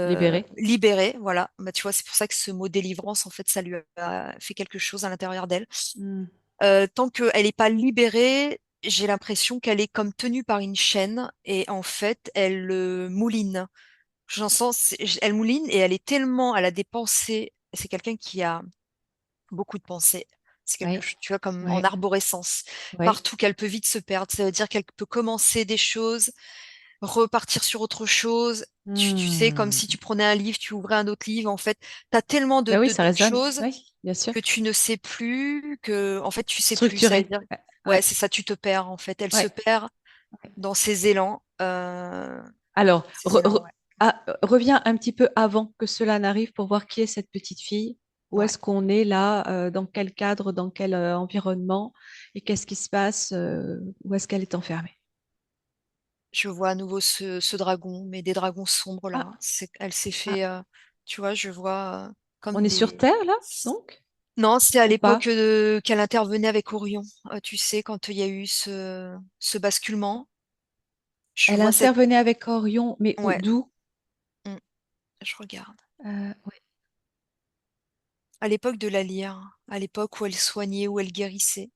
S1: Libérée.
S2: libérée, voilà. Bah, tu vois, c'est pour ça que ce mot délivrance, en fait, ça lui a fait quelque chose à l'intérieur d'elle.
S1: Hmm.
S2: Tant qu'elle n'est pas libérée, j'ai l'impression qu'elle est comme tenue par une chaîne et en fait, elle mouline. J'en sens, elle mouline et elle est tellement, elle a des pensées. C'est quelqu'un qui a beaucoup de pensées. C'est quelque
S1: Oui,
S2: chose, tu vois, comme en
S1: oui,
S2: arborescence.
S1: oui.
S2: Partout qu'elle peut vite se perdre. Ça veut dire qu'elle peut commencer des choses, repartir sur autre chose. Tu sais, comme
S1: Hmm.
S2: si tu prenais un livre, tu ouvrais un autre livre. En fait, tu as tellement
S1: Ben oui, ça
S2: d'autres
S1: résonne.
S2: choses
S1: Oui, bien sûr.
S2: que tu ne sais plus, que, en fait, tu sais plus. Ça veut
S1: Structuré.
S2: dire, ouais,
S1: Ouais,
S2: c'est ça, tu te perds, en fait. Elle se
S1: ouais.
S2: perd
S1: Ouais.
S2: dans ses élans.
S1: Alors,
S2: Ses élans, ouais.
S1: reviens un petit peu avant que cela n'arrive pour voir qui est cette petite fille. Où
S2: Ouais.
S1: est-ce qu'on est là, dans quel cadre, dans quel environnement, et qu'est-ce qui se passe, où est-ce qu'elle est enfermée?
S2: Je vois à nouveau ce dragon, mais des dragons sombres là.
S1: Ah,
S2: Elle s'est
S1: ah,
S2: fait, tu vois, je vois
S1: on
S2: comme
S1: est sur
S2: des.
S1: Terre là, donc,
S2: Non, c'est à
S1: ou
S2: l'époque
S1: pas?
S2: qu'elle intervenait avec Orion. Tu sais, quand il y a eu ce basculement, je
S1: Elle
S2: vois cette.
S1: intervenait avec Orion, mais
S2: Ouais,
S1: d'où?
S2: mm, je regarde.
S1: Ouais.
S2: À l'époque de la lyre, à l'époque où elle soignait, où elle guérissait.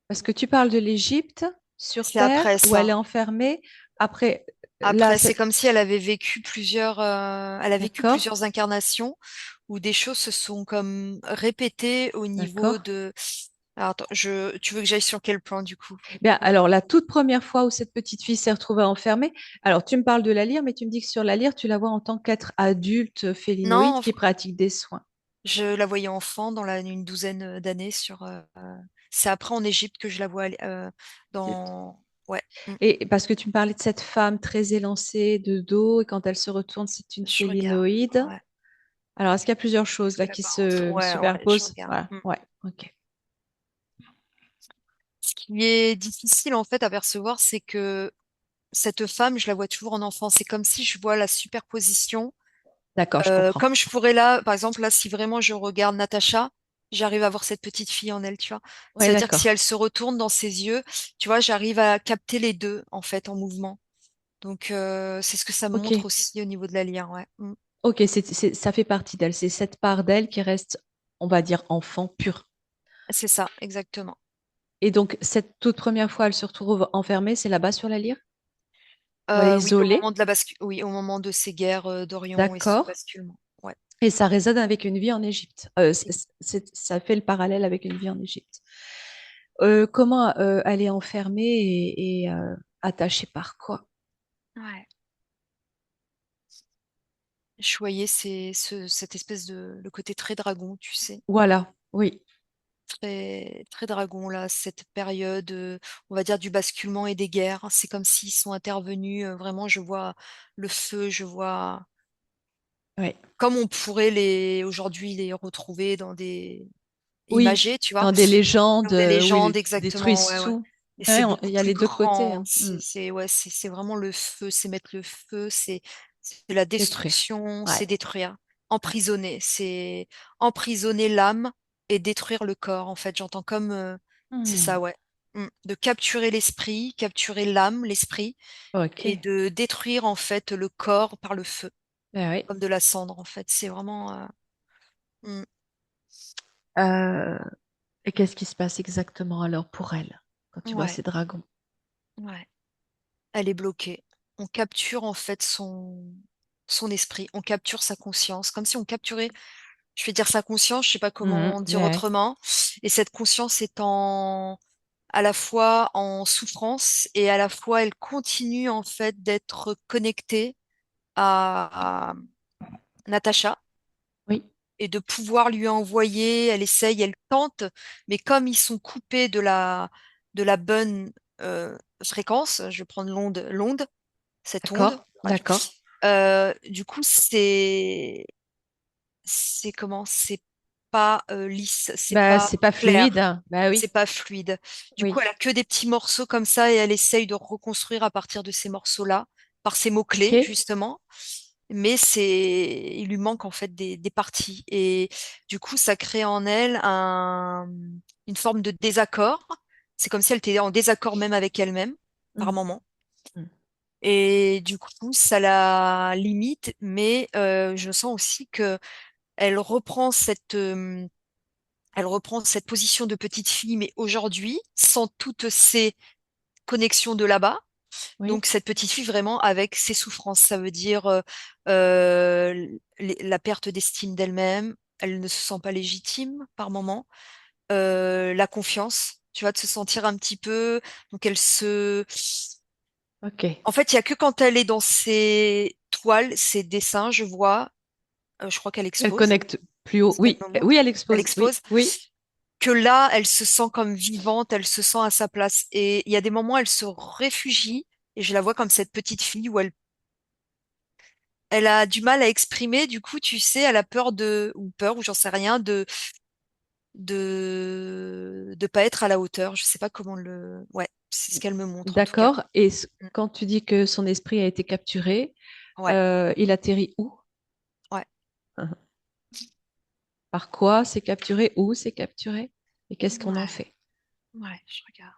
S1: Parce que tu parles de l'Égypte sur
S2: C'est
S1: Terre,
S2: après
S1: où elle est
S2: ça.
S1: enfermée. Après, là,
S2: Après, c'est comme si elle avait vécu elle a vécu
S1: d'accord,
S2: plusieurs incarnations où des choses se sont comme répétées au niveau
S1: d'accord.
S2: de. Alors, attends, tu veux que j'aille sur quel plan du coup?
S1: Bien, alors la toute première fois où cette petite fille s'est retrouvée enfermée, alors tu me parles de la lyre, mais tu me dis que sur la lyre, tu la vois en tant qu'être adulte félinoïde
S2: Non,
S1: qui pratique des soins.
S2: je la voyais enfant dans une douzaine d'années sur. C'est après en Égypte que je la vois dans. Ouais,
S1: Et parce que tu me parlais de cette femme très élancée de dos, et quand elle se retourne, c'est une
S2: je regarde.
S1: félinoïde.
S2: Ouais.
S1: Alors, est-ce qu'il y a plusieurs choses
S2: Est-ce
S1: là
S2: qu'elle a
S1: qui
S2: pas entre.
S1: se
S2: Ouais, ouais, je
S1: superposent?
S2: regarde.
S1: Voilà, ouais, ok.
S2: Ce qui est difficile en fait à percevoir, c'est que cette femme, je la vois toujours en enfant. C'est comme si je vois la superposition.
S1: D'accord, je comprends.
S2: Comme je pourrais là, par exemple, là, si vraiment je regarde Natacha, j'arrive à voir cette petite fille en elle, tu vois.
S1: Ouais,
S2: Ça veut dire que si
S1: d'accord.
S2: elle se retourne dans ses yeux, tu vois, j'arrive à capter les deux, en fait, en mouvement. Donc, c'est ce que ça me
S1: Ok,
S2: montre aussi au niveau de la lyre, ouais.
S1: ok, ça fait partie d'elle. C'est cette part d'elle qui reste, on va dire, enfant pur.
S2: C'est ça, exactement.
S1: Et donc, cette toute première fois, elle se retrouve enfermée, c'est là-bas sur la lyre? Ou elle est
S2: Oui, au moment
S1: isolée?
S2: de oui, au moment de ces guerres d'Orion et ce
S1: D'accord.
S2: basculement. Ouais.
S1: Et ça résonne avec une vie en Égypte. Ça fait le parallèle avec une vie en Égypte. Comment elle est enfermée et attachée par quoi?
S2: Ouais. Je voyais cette espèce le côté très dragon, tu sais.
S1: Voilà, oui,
S2: Très, très dragon, là, cette période, on va dire, du basculement et des guerres. C'est comme s'ils sont intervenus, vraiment, je vois le feu, je vois
S1: oui.
S2: comme on pourrait aujourd'hui les retrouver dans des
S1: Oui,
S2: imagés, tu vois,
S1: dans des légendes,
S2: dans des
S1: où
S2: légendes,
S1: ils
S2: exactement,
S1: détruisent
S2: ouais, ouais.
S1: tout.
S2: Et c'est
S1: Ouais, il
S2: beaucoup
S1: y a
S2: plus
S1: les deux côtés,
S2: grand,
S1: hein. Hmm.
S2: ouais, c'est vraiment le feu, c'est mettre le feu, c'est de la
S1: Détruire.
S2: destruction,
S1: Ouais.
S2: c'est détruire,
S1: Ouais.
S2: emprisonner, c'est emprisonner l'âme et détruire le corps, en fait. J'entends comme, c'est ça,
S1: Hmm.
S2: ouais. De capturer l'esprit, capturer l'âme, l'esprit, et
S1: Ok.
S2: de détruire, en fait, le corps par le feu,
S1: Ben oui.
S2: comme de la cendre, en fait. C'est vraiment, mm,
S1: Euh, et qu'est-ce qui se passe exactement alors pour elle quand tu vois
S2: ouais,
S1: ces dragons?
S2: ouais. Elle est bloquée. On capture en fait son esprit, on capture sa conscience, comme si on capturait, je vais dire sa conscience, je sais pas
S1: Mhm.
S2: comment dire
S1: Ouais.
S2: autrement, et cette conscience est à la fois en souffrance et à la fois elle continue en fait d'être connectée à Natacha
S1: Oui.
S2: et de pouvoir lui envoyer, elle essaye, elle tente, mais comme ils sont coupés de la bonne fréquence, je vais prendre l'onde, cette onde.
S1: D'accord. D'accord.
S2: Du coup, c'est comment? C'est pas lisse, c'est
S1: Bah,
S2: pas
S1: c'est pas fluide,
S2: clair,
S1: hein. Bah
S2: c'est
S1: oui,
S2: pas fluide. Du coup,
S1: oui.
S2: elle a que des petits morceaux comme ça et elle essaye de reconstruire à partir de ces morceaux-là, par ces mots-clés,
S1: Ok.
S2: justement. Mais il lui manque en fait des parties. Et du coup, ça crée en elle une forme de désaccord. C'est comme si elle était en désaccord même avec elle-même, par
S1: Mm,
S2: moment.
S1: mm.
S2: Et du coup, ça la limite, mais je sens aussi que elle reprend elle reprend cette position de petite fille, mais aujourd'hui, sans toutes ces connexions de là-bas.
S1: Oui,
S2: Donc, cette petite fille vraiment avec ses souffrances, ça veut dire euh, la perte d'estime d'elle-même, elle ne se sent pas légitime par moment, la confiance, tu vois, de se sentir un petit peu. Donc, elle se.
S1: ok.
S2: En fait, il y a que quand elle est dans ses toiles, ses dessins, je vois, je crois qu'elle
S1: Elle
S2: expose,
S1: connecte plus haut.
S2: ce qu'elle
S1: Oui,
S2: me
S1: oui,
S2: montre,
S1: elle
S2: elle
S1: expose. Oui,
S2: expose,
S1: oui.
S2: que là, elle se sent comme vivante, elle se sent à sa place. Et il y a des moments, elle se réfugie, et je la vois comme cette petite fille où elle a du mal à exprimer, du coup, tu sais, elle a peur ou peur, ou j'en sais rien, de pas être à la hauteur. Je sais pas comment ouais, c'est ce qu'elle me montre en tout cas.
S1: D'accord. Et
S2: Mm.
S1: quand tu dis que son esprit a été capturé,
S2: Ouais,
S1: il atterrit où?
S2: ouais,
S1: Hein. Par quoi c'est capturé? Où c'est capturé? Et qu'est-ce qu'on en
S2: ouais,
S1: fait?
S2: ouais, je regarde.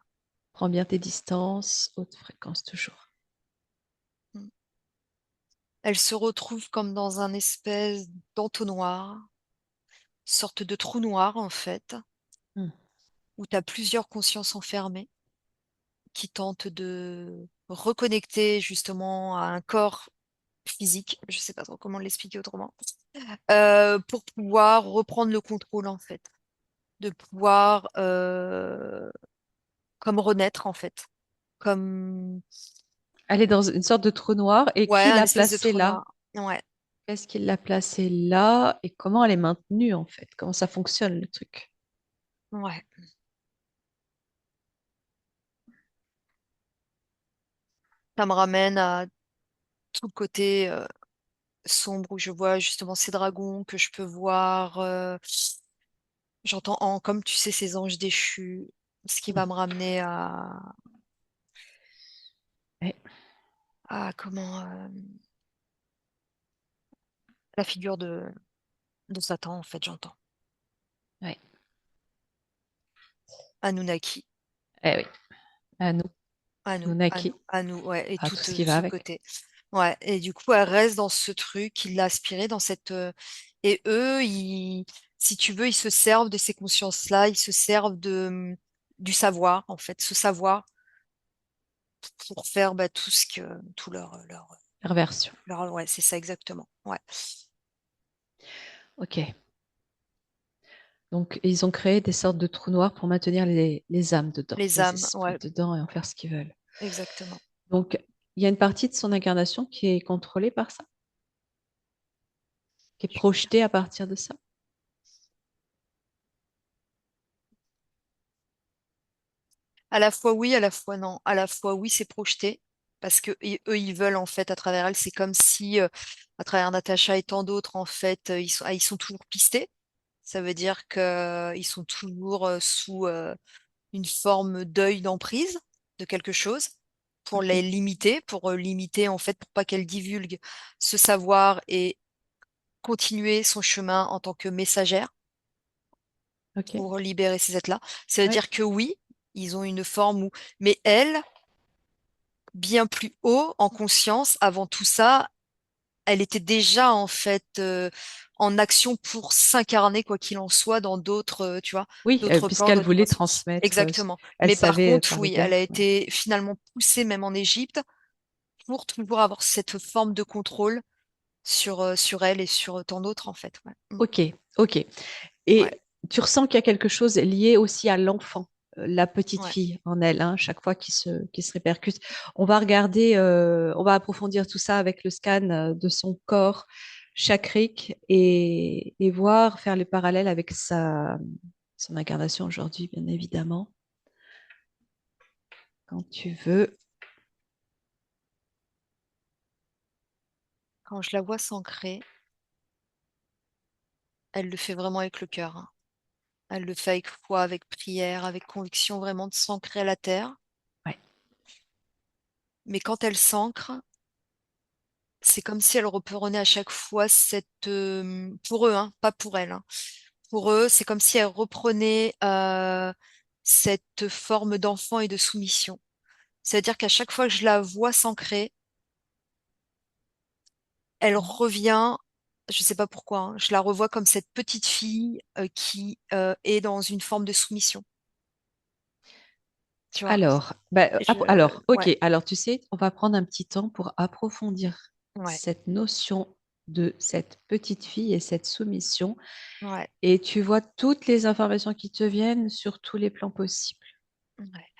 S1: Prends bien tes distances, haute fréquence toujours.
S2: Mm. Elle se retrouve comme dans un espèce d'entonnoir, sorte de trou noir en fait,
S1: Hmm.
S2: où tu as plusieurs consciences enfermées qui tentent de reconnecter justement à un corps physique, je sais pas trop comment l'expliquer autrement, pour pouvoir reprendre le contrôle en fait, de pouvoir comme renaître en fait, comme
S1: Elle est dans une sorte de trou noir et
S2: ouais,
S1: qui
S2: un
S1: l'a
S2: espèce de
S1: placée
S2: trou
S1: là?
S2: noir. Ouais,
S1: Qu'est-ce qui l'a placée là et comment elle est maintenue en fait? Comment ça fonctionne le truc?
S2: ouais. Ça me ramène à tout le côté sombre où je vois justement ces dragons que je peux voir. J'entends comme tu sais ces anges déchus, ce qui
S1: Hmm.
S2: va me ramener
S1: Ouais,
S2: à comment la figure de Satan en fait, j'entends.
S1: ouais.
S2: Anunnaki.
S1: Eh oui, à nous, Nunaki,
S2: À nous, ouais, et
S1: à
S2: tout
S1: tout ce qui va
S2: ce
S1: avec.
S2: côté. Ouais, et du coup, elle reste dans ce truc, il l'a aspiré dans cette. Et eux, si tu veux, ils se servent de ces consciences-là, ils se servent du savoir, en fait, ce savoir pour faire bah, tout ce que. Tout
S1: Perversion.
S2: ouais, c'est ça exactement. Ouais.
S1: Ok. Donc, ils ont créé des sortes de trous noirs pour maintenir les âmes dedans,
S2: Les
S1: les
S2: âmes,
S1: esprits
S2: ouais,
S1: dedans et en faire ce qu'ils veulent.
S2: exactement.
S1: Donc, il y a une partie de son incarnation qui est contrôlée par ça, qui est
S2: Je regarde.
S1: projetée à partir de ça.
S2: À la fois oui, à la fois non. À la fois oui, c'est projeté, parce que eux, ils veulent, en fait, à travers elle, c'est comme si, à travers Natacha et tant d'autres, en fait, ils sont toujours pistés. Ça veut dire qu'ils sont toujours sous une forme d'œil d'emprise de quelque chose pour
S1: Ok,
S2: les limiter, pour limiter, en fait, pour pas qu'elle divulgue ce savoir et continuer son chemin en tant que messagère
S1: ok.
S2: pour libérer ces êtres-là. Ça veut
S1: Ouais.
S2: dire que oui, ils ont une forme où... Mais elle, bien plus haut en conscience, avant tout ça, elle était déjà en fait en action pour s'incarner, quoi qu'il en soit, dans d'autres, tu vois,
S1: Oui,
S2: d'autres plans,
S1: puisqu'elle
S2: d'autres
S1: voulait
S2: dimensions.
S1: transmettre,
S2: Exactement.
S1: elle
S2: Mais par
S1: savait
S2: contre,
S1: par le
S2: oui, elle a
S1: cœur. Ouais.
S2: été finalement poussée même en Égypte pour toujours avoir cette forme de contrôle sur elle et sur tant d'autres, en fait. Ouais. Mm.
S1: Ok, ok.
S2: Ouais,
S1: Et tu ressens qu'il y a quelque chose lié aussi à l'enfant, la petite
S2: ouais.
S1: fille en elle, hein, chaque fois qui se répercute. On va regarder, on va approfondir tout ça avec le scan de son corps chakrique et voir, faire les parallèles avec son incarnation aujourd'hui, bien évidemment, quand tu veux.
S2: Quand je la vois s'ancrer, Elle le fait vraiment avec le cœur, hein. Elle le fait avec foi, avec prière, avec conviction vraiment de s'ancrer à la terre.
S1: Ouais.
S2: Mais quand elle s'ancre, c'est comme si elle reprenait à chaque fois pour eux, hein, pas pour elle, hein. Pour eux, c'est comme si elle reprenait cette forme d'enfant et de soumission. C'est-à-dire qu'à chaque fois que je la vois s'ancrer, elle revient, je sais pas pourquoi, hein, je la revois comme cette petite fille qui est dans une forme de soumission, tu vois.
S1: Alors, bah, ok.
S2: Ouais,
S1: Alors, tu sais, on va prendre un petit temps pour approfondir
S2: ouais,
S1: cette notion de cette petite fille et cette soumission.
S2: ouais,
S1: Et tu vois toutes les informations qui te viennent sur tous les plans possibles.
S2: ouais.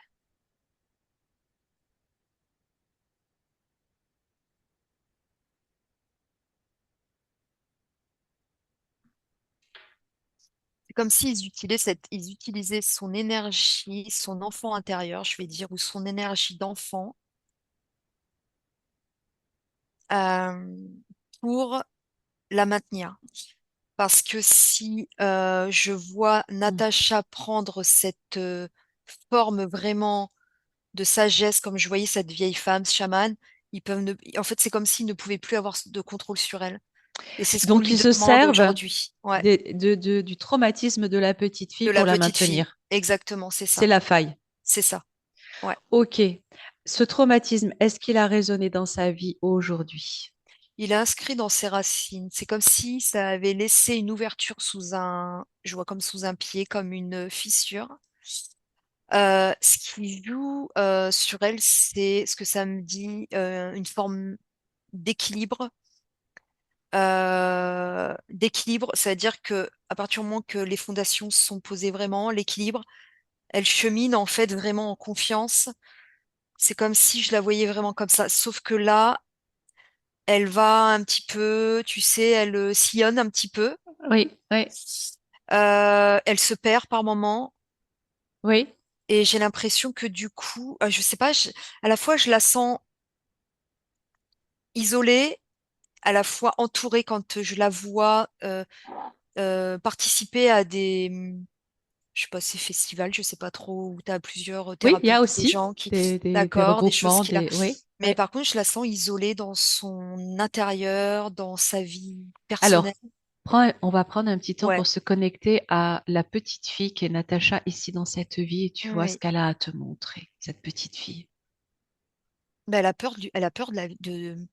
S2: C'est comme ils utilisaient son énergie, son enfant intérieur, je vais dire, ou son énergie d'enfant, euh, pour la maintenir. Parce que si je vois
S1: Mm.
S2: Natacha prendre cette forme vraiment de sagesse, comme je voyais cette vieille femme chamane, en fait, c'est comme s'ils ne pouvaient plus avoir de contrôle sur elle. Et c'est ce qu'on
S1: Donc,
S2: lui
S1: ils se
S2: demande
S1: servent
S2: aujourd'hui. Ouais,
S1: du traumatisme de la petite fille
S2: de
S1: pour
S2: la
S1: la
S2: petite fille.
S1: maintenir.
S2: Exactement, c'est
S1: C'est
S2: ça.
S1: la faille.
S2: C'est ça. Ouais.
S1: Ok. Ce traumatisme, est-ce qu'il a résonné dans sa vie aujourd'hui?
S2: Il est inscrit dans ses racines. C'est comme si ça avait laissé une ouverture je vois comme sous un pied, comme une fissure. Ce qui joue sur elle, c'est ce que ça me dit, une forme d'équilibre. D'équilibre, c'est-à-dire que à partir du moment que les fondations sont posées vraiment, l'équilibre, elle chemine en fait vraiment en confiance. C'est comme si je la voyais vraiment comme ça. Sauf que là, elle va un petit peu, tu sais, elle sillonne un petit peu.
S1: Oui, oui,
S2: Elle se perd par moments.
S1: oui,
S2: Et j'ai l'impression que du coup, je sais pas, à la fois je la sens isolée, à la fois entourée quand je la vois participer à je sais pas, ces festivals, je sais pas trop, où tu as plusieurs
S1: oui, il y a
S2: thérapeutes ou des
S1: aussi
S2: gens qui,
S1: des
S2: d'accord, des choses
S1: regroupements,
S2: qu'il a.
S1: Oui,
S2: Mais
S1: oui.
S2: par contre, je la sens isolée dans son intérieur, dans sa vie
S1: Alors,
S2: personnelle.
S1: on va prendre un petit temps
S2: Ouais,
S1: pour se connecter à la petite fille qui est Natacha ici dans cette vie et tu vois ce
S2: oui.
S1: qu'elle a à te montrer, cette petite fille.
S2: Mais elle a peur de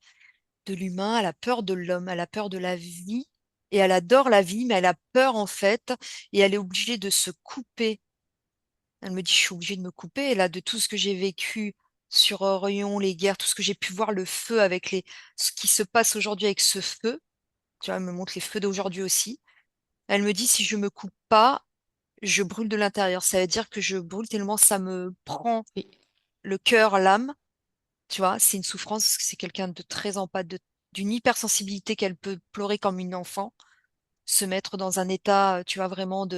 S2: l'humain, elle a peur de l'homme, elle a peur de la vie. Et elle adore la vie, mais elle a peur en fait, et elle est obligée de se couper. Elle me dit, je suis obligée de me couper. Et là, de tout ce que j'ai vécu sur Orion, les guerres, tout ce que j'ai pu voir, le feu ce qui se passe aujourd'hui avec ce feu, tu vois, elle me montre les feux d'aujourd'hui aussi. Elle me dit, si je me coupe pas, je brûle de l'intérieur. Ça veut dire que je brûle tellement ça me prend
S1: Oui,
S2: le cœur, l'âme. Tu vois, c'est une souffrance, parce que c'est quelqu'un de très d'une hypersensibilité qu'elle peut pleurer comme une enfant, se mettre dans un état, tu vois, vraiment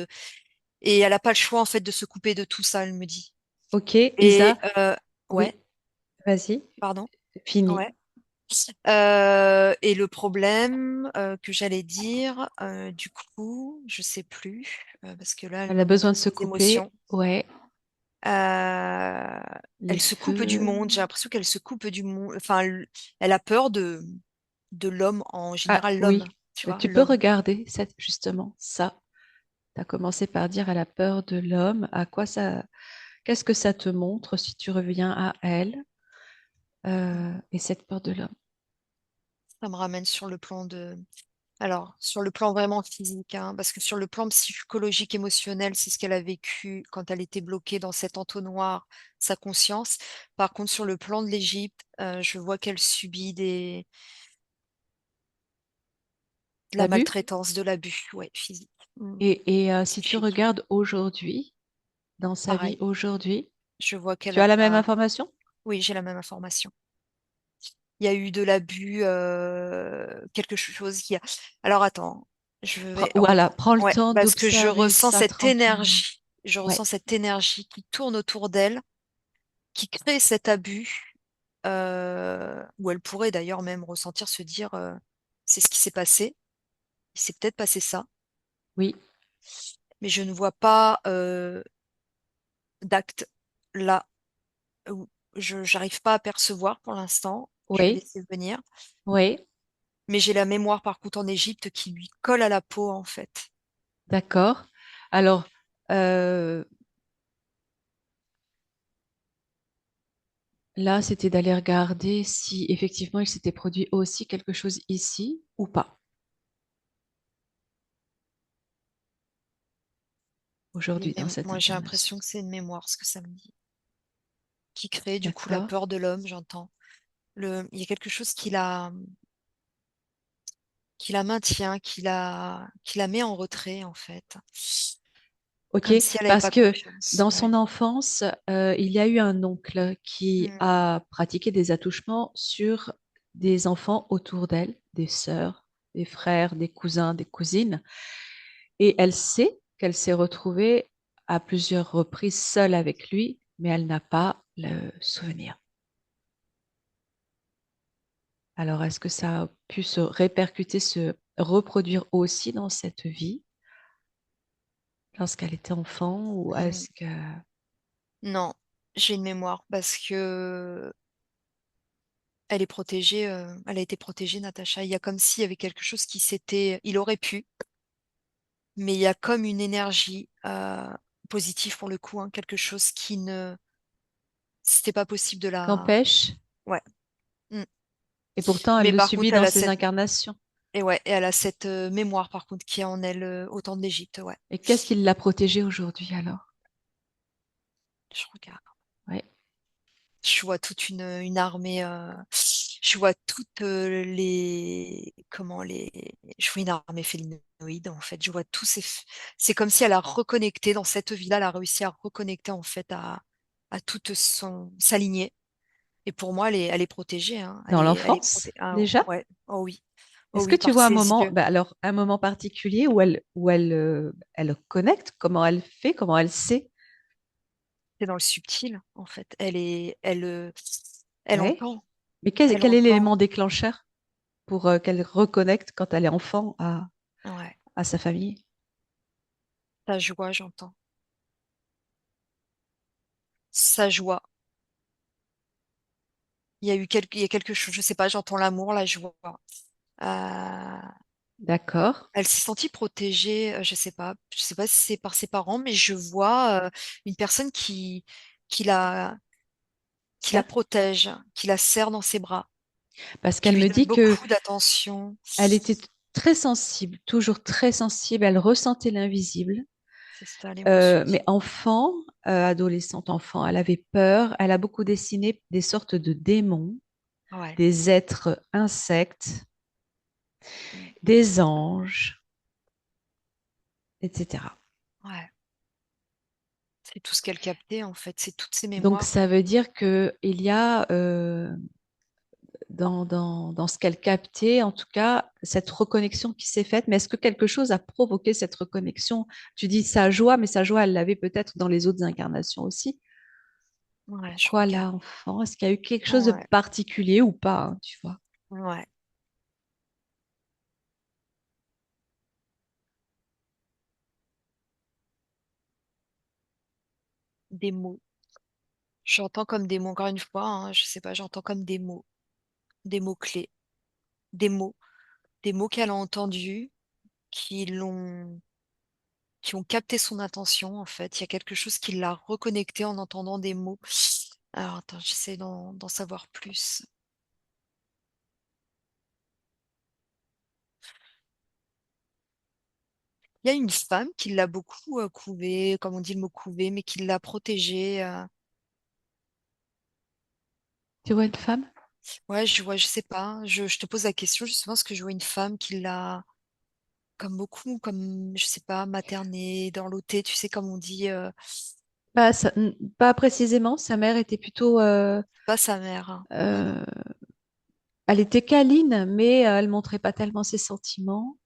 S2: et elle n'a pas le choix, en fait, de se couper de tout ça, elle me dit.
S1: ok,
S2: Et,
S1: Isa,
S2: ouais,
S1: oui, vas-y,
S2: pardon.
S1: fini.
S2: Ouais. Et le problème que j'allais dire, du coup, je sais plus, parce que là, elle
S1: Elle a
S2: me montre
S1: besoin de se
S2: ses émotions.
S1: couper, ouais,
S2: Euh,
S1: les
S2: Elle se coupe du
S1: feux.
S2: monde. J'ai l'impression qu'elle se coupe du monde. Enfin, elle a peur de l'homme en
S1: Ah
S2: général, l'homme.
S1: oui,
S2: Tu vois,
S1: tu peux
S2: l'homme.
S1: regarder justement ça. Tu as commencé par dire elle a peur de l'homme. Qu'est-ce que ça te montre si tu reviens à elle et cette peur de l'homme?
S2: Ça me ramène sur le plan alors, sur le plan vraiment physique, hein, parce que sur le plan psychologique, émotionnel, c'est ce qu'elle a vécu quand elle était bloquée dans cet entonnoir, sa conscience. Par contre, sur le plan de l'Égypte, je vois qu'elle subit de la
S1: L'abus?
S2: maltraitance, de l'abus, ouais, physique.
S1: Si tu
S2: Psychique.
S1: regardes aujourd'hui, dans sa vie
S2: Pareil,
S1: aujourd'hui,
S2: je vois qu'elle
S1: tu
S2: a
S1: as la même
S2: pas.
S1: information?
S2: Oui, j'ai la même information. Il y a eu de l'abus, quelque chose qui a. Alors attends, je vais
S1: Voilà, prends le
S2: Ouais,
S1: temps
S2: parce que je
S1: d'observer
S2: ressens
S1: ça
S2: cette
S1: tranquillement.
S2: énergie. Je
S1: Ouais,
S2: ressens cette énergie qui tourne autour d'elle, qui crée cet abus, où elle pourrait d'ailleurs même ressentir, se dire, c'est ce qui s'est passé. Il s'est peut-être passé ça.
S1: Oui,
S2: mais je ne vois pas d'acte là où je j'arrive pas à percevoir pour l'instant. Je vais
S1: oui,
S2: laisser venir.
S1: oui,
S2: Mais j'ai la mémoire par contre en Égypte qui lui colle à la peau en fait.
S1: d'accord. Alors, euh, là, c'était d'aller regarder si effectivement il s'était produit aussi quelque chose ici ou pas, aujourd'hui, dans cette
S2: Moi j'ai
S1: incarnation.
S2: l'impression que c'est une mémoire ce que ça me dit. Qui crée du coup la
S1: D'accord.
S2: peur de l'homme, j'entends. Il y a quelque chose qui la maintient, qui la met en retrait en fait.
S1: Ok,
S2: Comme si elle n'avait
S1: parce
S2: pas
S1: que
S2: confiance.
S1: dans
S2: Ouais.
S1: son enfance, il y a eu un oncle qui
S2: Mm,
S1: a pratiqué des attouchements sur des enfants autour d'elle, des sœurs, des frères, des cousins, des cousines. Et elle sait qu'elle s'est retrouvée à plusieurs reprises seule avec lui, mais elle n'a pas le souvenir. Alors, est-ce que ça a pu se répercuter, se reproduire aussi dans cette vie lorsqu'elle était enfant ou
S2: mm.
S1: est-ce que...
S2: Non, j'ai une mémoire parce que elle est protégée, elle a été protégée, Natacha. Il y a comme s'il y avait quelque chose qui s'était. Il aurait pu, mais il y a comme une énergie positive pour le coup, hein, quelque chose qui ne. C'était pas possible de la.
S1: Qu'empêche?
S2: Ouais. Mm.
S1: Et pourtant, elle
S2: Mais
S1: le
S2: par
S1: subit
S2: contre,
S1: dans ses incarnations.
S2: elle a cette mémoire par contre qui est en elle au temps de l'Égypte, ouais.
S1: Et qu'est-ce qui l'a protégée aujourd'hui alors?
S2: Je regarde.
S1: Oui,
S2: Je vois toute une armée. Je vois toutes je vois une armée féline en fait. Je vois tous c'est comme si elle a reconnecté dans cette vie-là, elle a réussi à reconnecter en fait à toute sa lignée. Et pour moi, elle est protégée, hein.
S1: dans
S2: Elle est
S1: l'enfance
S2: protégée. Ah,
S1: déjà.
S2: ouais. Oh oui. Oh
S1: Est-ce que
S2: oui,
S1: tu
S2: par
S1: vois un
S2: ses
S1: moment,
S2: yeux.
S1: ben alors un moment particulier elle connecte, comment elle fait, comment elle sait?
S2: C'est dans le subtil, en fait. Elle
S1: Oui.
S2: entend.
S1: Mais
S2: Elle
S1: quel est
S2: entend.
S1: l'élément déclencheur pour qu'elle reconnecte quand elle est enfant
S2: Ouais.
S1: à sa famille?
S2: Sa joie, j'entends. Sa joie. Il y a quelque chose, je sais pas, j'entends l'amour, la joie. Euh,
S1: D'accord.
S2: Elle s'est sentie protégée, je sais pas si c'est par ses parents, mais je vois une personne qui la
S1: Tiens,
S2: protège, qui la serre dans ses bras,
S1: parce
S2: qui
S1: qu'elle
S2: lui
S1: me
S2: donne
S1: dit que
S2: beaucoup d'attention.
S1: elle était très sensible, toujours très sensible. Elle ressentait l'invisible.
S2: C'est ça, l'émotion.
S1: Mais enfant, adolescente, enfant, elle avait peur. Elle a beaucoup dessiné des sortes de démons,
S2: Ouais.
S1: des êtres insectes,
S2: Mm.
S1: des anges, etc.
S2: Ouais. C'est tout ce qu'elle captait, en fait. C'est toutes ses
S1: Donc,
S2: mémoires.
S1: ça veut dire qu'il y a dans ce qu'elle captait, en tout cas, cette reconnexion qui s'est faite. Mais est-ce que quelque chose a provoqué cette reconnexion? Tu dis sa joie, mais sa joie, elle l'avait peut-être dans les autres incarnations aussi.
S2: Ouais, je
S1: Pourquoi
S2: regarde.
S1: là, enfant? Est-ce qu'il y a eu quelque chose de
S2: Ouais.
S1: particulier ou pas, hein, tu vois?
S2: Ouais. Des mots. J'entends comme des mots, encore une fois, hein, je sais pas, j'entends comme des mots clés, des mots, des mots qu'elle a entendus, qui l'ont, qui ont capté son attention, en fait. Il y a quelque chose qui l'a reconnecté en entendant des mots. Alors, attends, j'essaie d'en savoir plus. Il y a une femme qui l'a beaucoup couvé, comme on dit le mot couvé, mais qui l'a protégée.
S1: Tu vois une femme?
S2: Ouais, je sais pas, je te pose la question justement parce que je vois une femme qui l'a, comme beaucoup, comme, je sais pas, maternée, dorlotée, tu sais, comme on dit,
S1: Pas précisément. Sa mère était plutôt,
S2: pas sa mère, hein.
S1: euh, elle était câline, mais elle montrait pas tellement ses sentiments.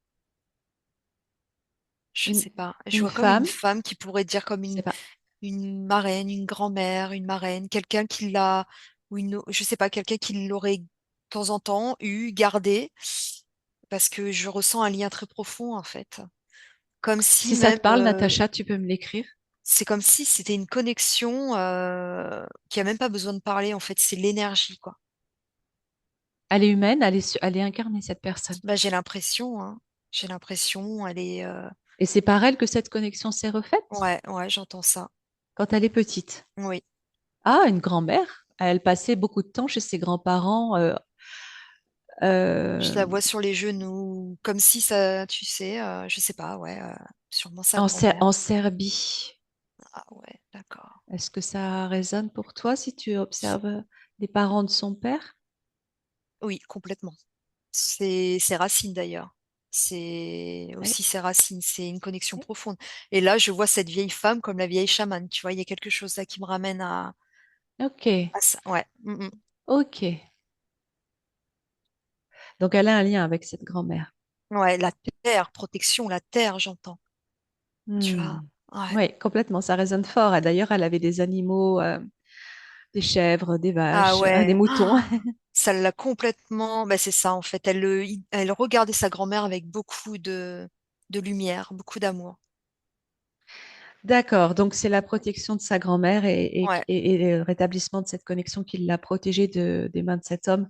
S2: Je
S1: Une,
S2: sais pas. Je
S1: une
S2: vois comme une
S1: femme,
S2: femme qui pourrait dire comme
S1: je sais pas.
S2: une marraine, une grand-mère, une marraine, quelqu'un qui l'a, ou je sais pas, quelqu'un qui l'aurait de temps en temps eu, gardé, parce que je ressens un lien très profond en fait. Comme si
S1: Si ça te
S2: même,
S1: parle, Natacha, tu peux me l'écrire.
S2: c'est comme si c'était une connexion qui a même pas besoin de parler, en fait, c'est l'énergie, quoi.
S1: Elle est humaine, elle est incarnée, cette personne.
S2: Bah, j'ai l'impression, hein. J'ai l'impression, elle est,
S1: Et c'est par elle que cette connexion s'est refaite
S2: ouais, ouais, j'entends ça.
S1: quand elle est petite.
S2: Oui.
S1: Ah, une grand-mère. Elle passait beaucoup de temps chez ses grands-parents
S2: Je
S1: euh,
S2: la vois sur les genoux, comme si ça, tu sais, je sais pas, ouais, sûrement sa
S1: En
S2: grand-mère.
S1: Serbie.
S2: Ah ouais, d'accord.
S1: Est-ce que ça résonne pour toi si tu observes les parents de son père?
S2: Oui, complètement. C'est ses racines d'ailleurs. C'est
S1: Oui.
S2: aussi ses racines, c'est une connexion profonde. Et là, je vois cette vieille femme comme la vieille chamane, tu vois, il y a quelque chose là qui me ramène
S1: Ok,
S2: à ça. Ouais. Mm, mm.
S1: ok. Donc elle a un lien avec cette grand-mère.
S2: Ouais, la terre, protection, la terre, j'entends. Tu vois.
S1: Hmm.
S2: Ouais.
S1: Oui, complètement, ça résonne fort. Et d'ailleurs, elle avait des animaux, des chèvres, des
S2: Ah
S1: vaches, des
S2: ouais.
S1: moutons.
S2: Ah, ça l'a complètement. Bah, c'est ça, en fait. Elle regardait sa grand-mère avec beaucoup de lumière, beaucoup d'amour.
S1: D'accord, donc c'est la protection de sa grand-mère
S2: Ouais.
S1: et le rétablissement de cette connexion qui l'a protégée des mains de cet homme.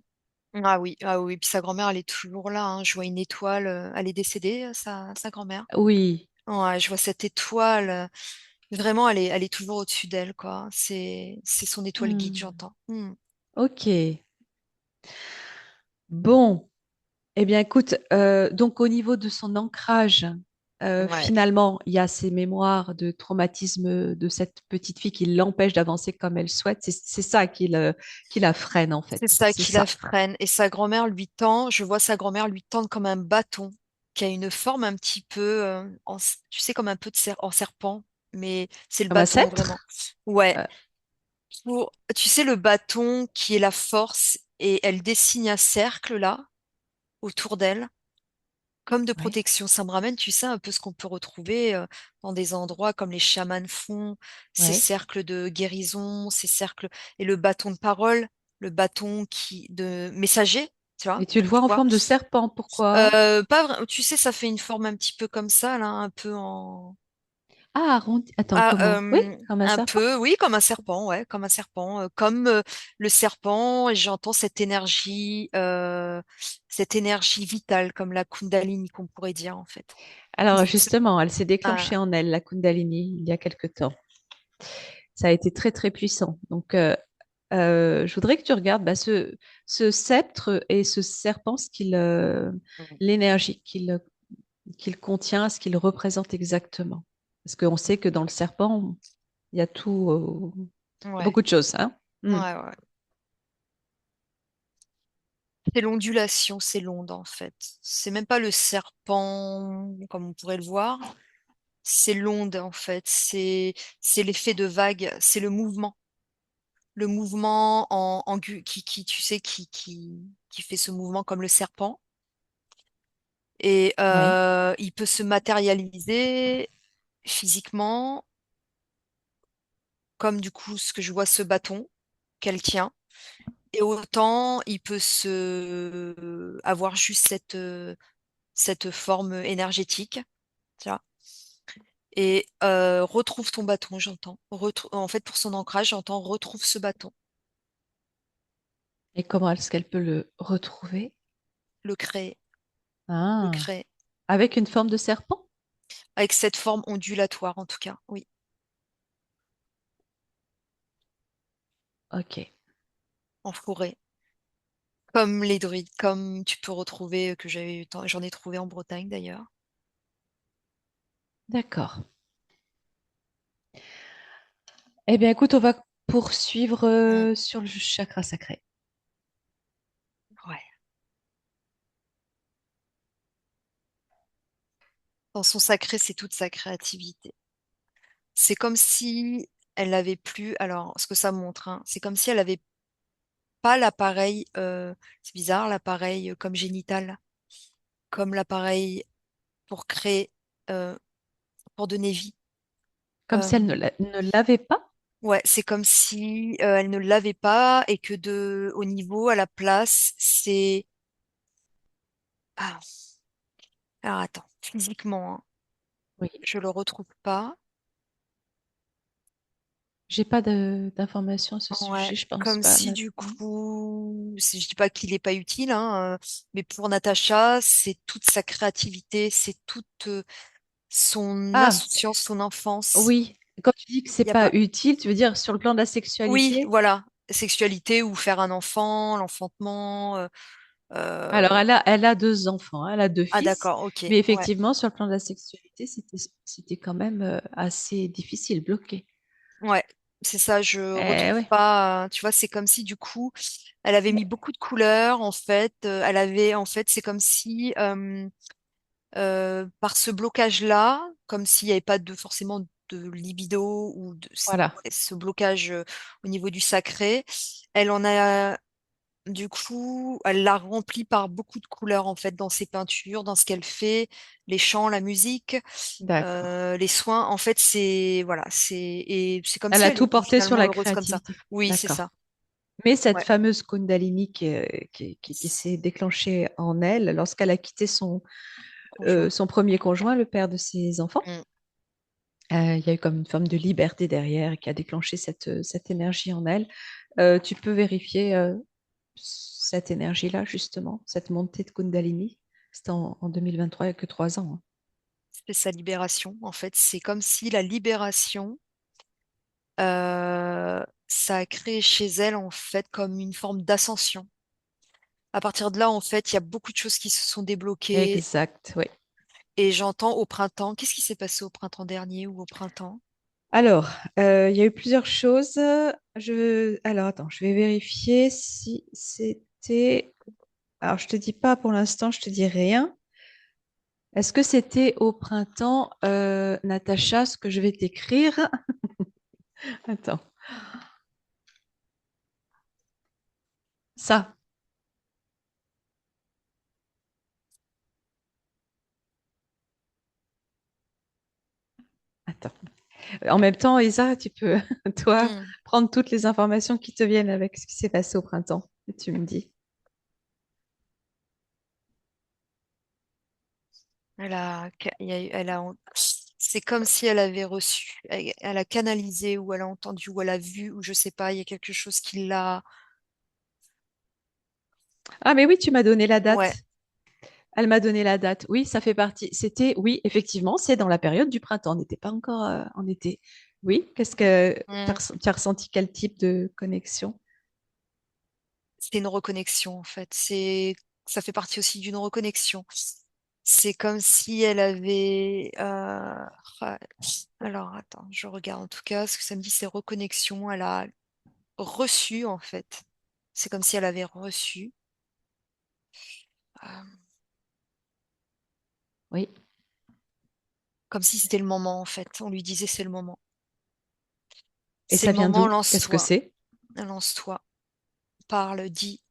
S2: Ah oui, ah oui. Puis sa grand-mère, elle est toujours là, hein. Je vois une étoile. Elle est décédée, sa grand-mère.
S1: Oui.
S2: Ouais, je vois cette étoile. Vraiment, elle est toujours au-dessus d'elle, quoi. C'est son étoile guide,
S1: Hmm.
S2: j'entends. Hmm.
S1: Ok. Bon. Eh bien, écoute, donc au niveau de son ancrage,
S2: Ouais.
S1: finalement, il y a ces mémoires de traumatisme de cette petite fille qui l'empêche d'avancer comme elle souhaite. C'est ça qui la freine, en fait.
S2: C'est ça
S1: C'est
S2: qui la
S1: ça.
S2: freine. Et sa grand-mère lui tend, je vois sa grand-mère lui tendre comme un bâton qui a une forme un petit peu, tu sais, comme un peu en serpent, mais c'est le
S1: Comme un
S2: bâton vraiment.
S1: sceptre?
S2: Ouais.
S1: Euh,
S2: Tu sais, le bâton qui est la force et elle dessine un cercle là autour d'elle, comme de
S1: oui.
S2: protection. Ça me ramène, tu sais, un peu ce qu'on peut retrouver dans des endroits comme les chamans font, ces
S1: Ouais.
S2: cercles de guérison, ces cercles, et le bâton de parole, le bâton de messager, tu vois,
S1: Et tu le vois
S2: tu
S1: en
S2: vois.
S1: forme de serpent. Pourquoi?
S2: Tu sais, ça fait une forme un petit peu comme ça, là, un peu en.
S1: Ah, arrondi. Attends,
S2: Ah,
S1: comment? Oui, comme un
S2: un
S1: serpent.
S2: peu, oui, comme un serpent, ouais, comme un serpent, comme le serpent, et j'entends cette énergie vitale, comme la Kundalini qu'on pourrait dire en fait.
S1: Alors,
S2: Ce-
S1: justement, elle s'est
S2: ah,
S1: déclenchée en elle, la Kundalini, il y a quelque temps. Ça a été très, très puissant. Donc, je voudrais que tu regardes bah, ce sceptre et ce serpent, l'énergie qu'il contient, ce qu'il représente exactement. Parce qu'on sait que dans le serpent, il y a tout, il y a
S2: ouais,
S1: beaucoup de choses, hein. Hmm.
S2: ouais, ouais. C'est l'ondulation, c'est l'onde en fait. C'est même pas le serpent comme on pourrait le voir, c'est l'onde en fait. C'est l'effet de vague, c'est le mouvement tu sais, qui fait ce mouvement comme le serpent. Et
S1: Oui.
S2: il peut se matérialiser physiquement, comme du coup ce que je vois ce bâton qu'elle tient. Et autant il peut avoir juste cette forme énergétique, tu vois. Et retrouve ton bâton, j'entends. En fait, pour son ancrage, j'entends retrouve ce bâton,
S1: Et comment est-ce qu'elle peut le retrouver?
S2: le créer, le
S1: Ah,
S2: créer.
S1: avec une forme de serpent?
S2: Avec cette forme ondulatoire, en tout cas, oui,
S1: Ok,
S2: en forêt. Comme les druides, comme tu peux retrouver, j'en ai trouvé en Bretagne d'ailleurs.
S1: d'accord. Eh bien, écoute, on va poursuivre
S2: Mm.
S1: sur le chakra sacré.
S2: Ouais. Dans son sacré, c'est toute sa créativité. C'est comme si elle n'avait plus, alors ce que ça montre, hein, c'est comme si elle n'avait pas l'appareil, c'est bizarre, l'appareil comme génital, comme l'appareil pour créer, euh, pour donner vie.
S1: Comme si elle
S2: Euh,
S1: ne l'avait pas.
S2: ouais, c'est comme si elle ne l'avait pas et que au niveau, à la place, ah, alors attends, physiquement, hein.
S1: Oui.
S2: Je le retrouve pas.
S1: J'ai pas d'informations à ce
S2: Ouais,
S1: sujet, je pense
S2: comme
S1: pas
S2: si du
S1: maintenant.
S2: coup, je dis pas qu'il est pas utile, hein, mais pour Natacha, c'est toute sa créativité, c'est toute son
S1: Ah,
S2: insouciance, son enfance.
S1: oui. Quand tu dis que c'est
S2: Il y a
S1: pas
S2: pas.
S1: utile, tu veux dire sur le plan de la
S2: Oui,
S1: sexualité?
S2: voilà, sexualité ou faire un enfant, l'enfantement.
S1: Alors,
S2: euh,
S1: elle a deux enfants, hein, elle a deux
S2: Ah
S1: fils,
S2: d'accord, ok,
S1: mais
S2: ouais,
S1: effectivement, sur le plan de la sexualité, c'était quand même assez difficile, bloqué.
S2: ouais, c'est ça. Je
S1: Eh
S2: retrouve
S1: ouais,
S2: pas. Tu vois, c'est comme si du coup, elle avait mis beaucoup de couleurs. En fait, c'est comme si par ce blocage-là, comme s'il n'y avait pas de forcément de libido ou de
S1: voilà,
S2: ouais, ce blocage au niveau du sacré, elle en a du coup, elle l'a rempli par beaucoup de couleurs en fait dans ses peintures, dans ce qu'elle fait, les chants, la musique,
S1: d'accord.
S2: les soins. En fait, c'est voilà, et c'est comme
S1: Elle
S2: si
S1: a
S2: elle
S1: tout
S2: était
S1: porté sur
S2: finalement
S1: la
S2: heureuse comme ça.
S1: créativité.
S2: Oui, c'est
S1: D'accord.
S2: ça.
S1: Mais cette
S2: Ouais.
S1: fameuse Kundalini qui s'est déclenchée en elle lorsqu'elle a quitté
S2: Conjoint.
S1: son premier conjoint, le père de ses enfants,
S2: Mm.
S1: il y a eu comme une forme de liberté derrière qui a déclenché cette énergie en elle. Tu peux vérifier cette énergie-là, justement, cette montée de Kundalini. C'était en 2023, il n'y a que 3 ans, hein.
S2: C'est sa libération. En fait, c'est comme si la libération, ça a créé chez elle en fait comme une forme d'ascension. À partir de là, en fait, il y a beaucoup de choses qui se sont débloquées.
S1: Exact, oui.
S2: Et j'entends au printemps. Qu'est-ce qui s'est passé au printemps dernier ou au printemps?
S1: Alors, il y a eu plusieurs choses. Alors, attends, je vais vérifier si c'était. Alors, je te dis pas pour l'instant, je te dis rien. Est-ce que c'était au printemps, Natacha, ce que je vais t'écrire? Attends, ça. Attends. En même temps, Isa, tu peux, toi,
S2: Hmm.
S1: prendre toutes les informations qui te viennent avec ce qui s'est passé au printemps. Et tu me dis.
S2: C'est comme si elle avait reçu, elle a canalisé ou elle a entendu ou elle a vu ou je sais pas, il y a quelque chose qui l'a.
S1: Ah, mais oui, tu m'as donné la
S2: Ouais.
S1: date. Elle m'a donné la date. Oui, ça fait partie. C'était, oui, effectivement, c'est dans la période du printemps. On n'était pas encore en été. Oui, qu'est-ce que
S2: Hmm.
S1: tu as ressenti quel type de connexion?
S2: C'est une reconnexion en fait. Ça fait partie aussi d'une reconnexion. C'est comme si elle avait. Ah, alors attends, je regarde en tout cas ce que ça me dit, c'est reconnexion. Elle a reçu en fait. C'est comme si elle avait reçu. euh,
S1: Oui.
S2: Comme si c'était le moment en fait. On lui disait c'est le moment.
S1: Et
S2: C'est
S1: ça
S2: le
S1: vient
S2: moment,
S1: d'où? Qu'est-ce que
S2: lance-toi.
S1: c'est?
S2: Lance-toi. Parle, dis.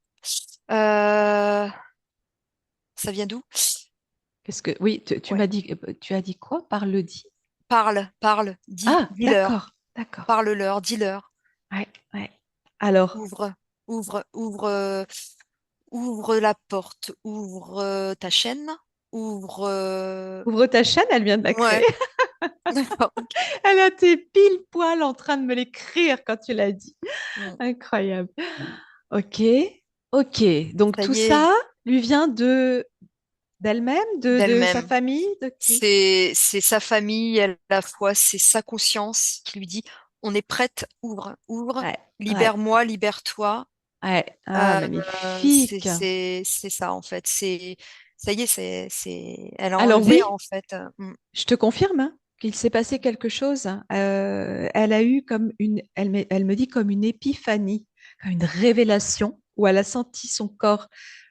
S2: Euh, Ça vient d'où?
S1: Qu'est-ce que oui, tu
S2: Ouais.
S1: m'as dit, tu as dit quoi? Parle dit.
S2: Parle, parle, dis,
S1: Ah,
S2: dis-leur.
S1: d'accord, d'accord.
S2: Parle-leur, dis-leur.
S1: Ouais, ouais. Alors,
S2: Ouvre, ouvre la porte, ouvre ta chaîne, ouvre.
S1: ouvre ta chaîne, elle vient de la créer.
S2: Ouais, d'accord, ok.
S1: Elle a été pile poil en train de me l'écrire quand tu l'as dit.
S2: Mm.
S1: Incroyable. Ok, ok. Donc
S2: Ça
S1: tout
S2: y est,
S1: ça lui vient de d'elle-même, de sa
S2: d'elle-même.
S1: famille, de qui?
S2: C'est sa famille, à la fois, c'est sa conscience qui lui dit, on est prête, ouvre, ouvre,
S1: Ouais, ouais,
S2: libère-moi, libère-toi.
S1: ouais. Ah,
S2: Euh,
S1: magnifique.
S2: c'est ça en fait. Ça y est, elle a
S1: Alors
S2: enlevé
S1: oui,
S2: en fait.
S1: je te confirme hein, qu'il s'est passé quelque chose. Elle a eu comme elle me dit comme une épiphanie, comme une révélation où elle a senti son corps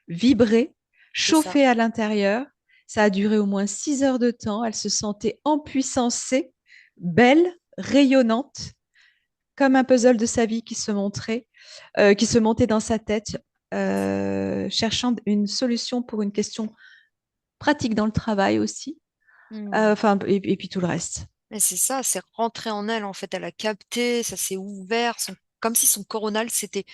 S1: vibrer,
S2: C'est ça.
S1: chauffer à l'intérieur. Ça a duré au moins 6 heures de temps. Elle se sentait empuissancée, belle, rayonnante, comme un puzzle de sa vie qui se montait dans sa tête, cherchant une solution pour une question pratique dans le travail aussi.
S2: Hmm.
S1: Enfin, et puis tout le reste.
S2: Mais c'est ça, c'est rentré en elle en fait. Elle a capté, ça s'est ouvert, comme si son coronal s'était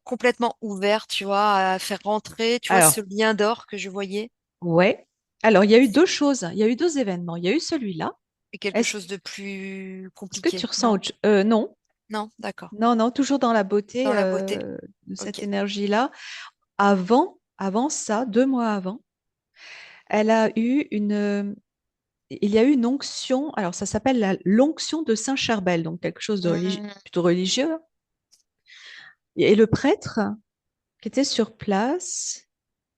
S2: complètement ouvert, tu vois, à faire rentrer, tu vois, ce
S1: Alors,
S2: lien d'or que je voyais.
S1: ouais. Alors, il y a eu deux choses, il y a eu deux événements. Il y a eu celui-là.
S2: Et quelque
S1: Est-ce,
S2: chose de plus
S1: est-ce que tu
S2: compliqué,
S1: ressens
S2: non?
S1: autre chose? Non,
S2: Non, d'accord.
S1: non, non, toujours dans la beauté
S2: Dans la beauté.
S1: de cette
S2: Ok.
S1: énergie-là. Avant ça, 2 mois avant, elle a eu il y a eu une onction. Alors, ça s'appelle l'onction de Saint-Charbel, donc quelque chose de
S2: Hmm.
S1: plutôt religieux. Et le prêtre qui était sur place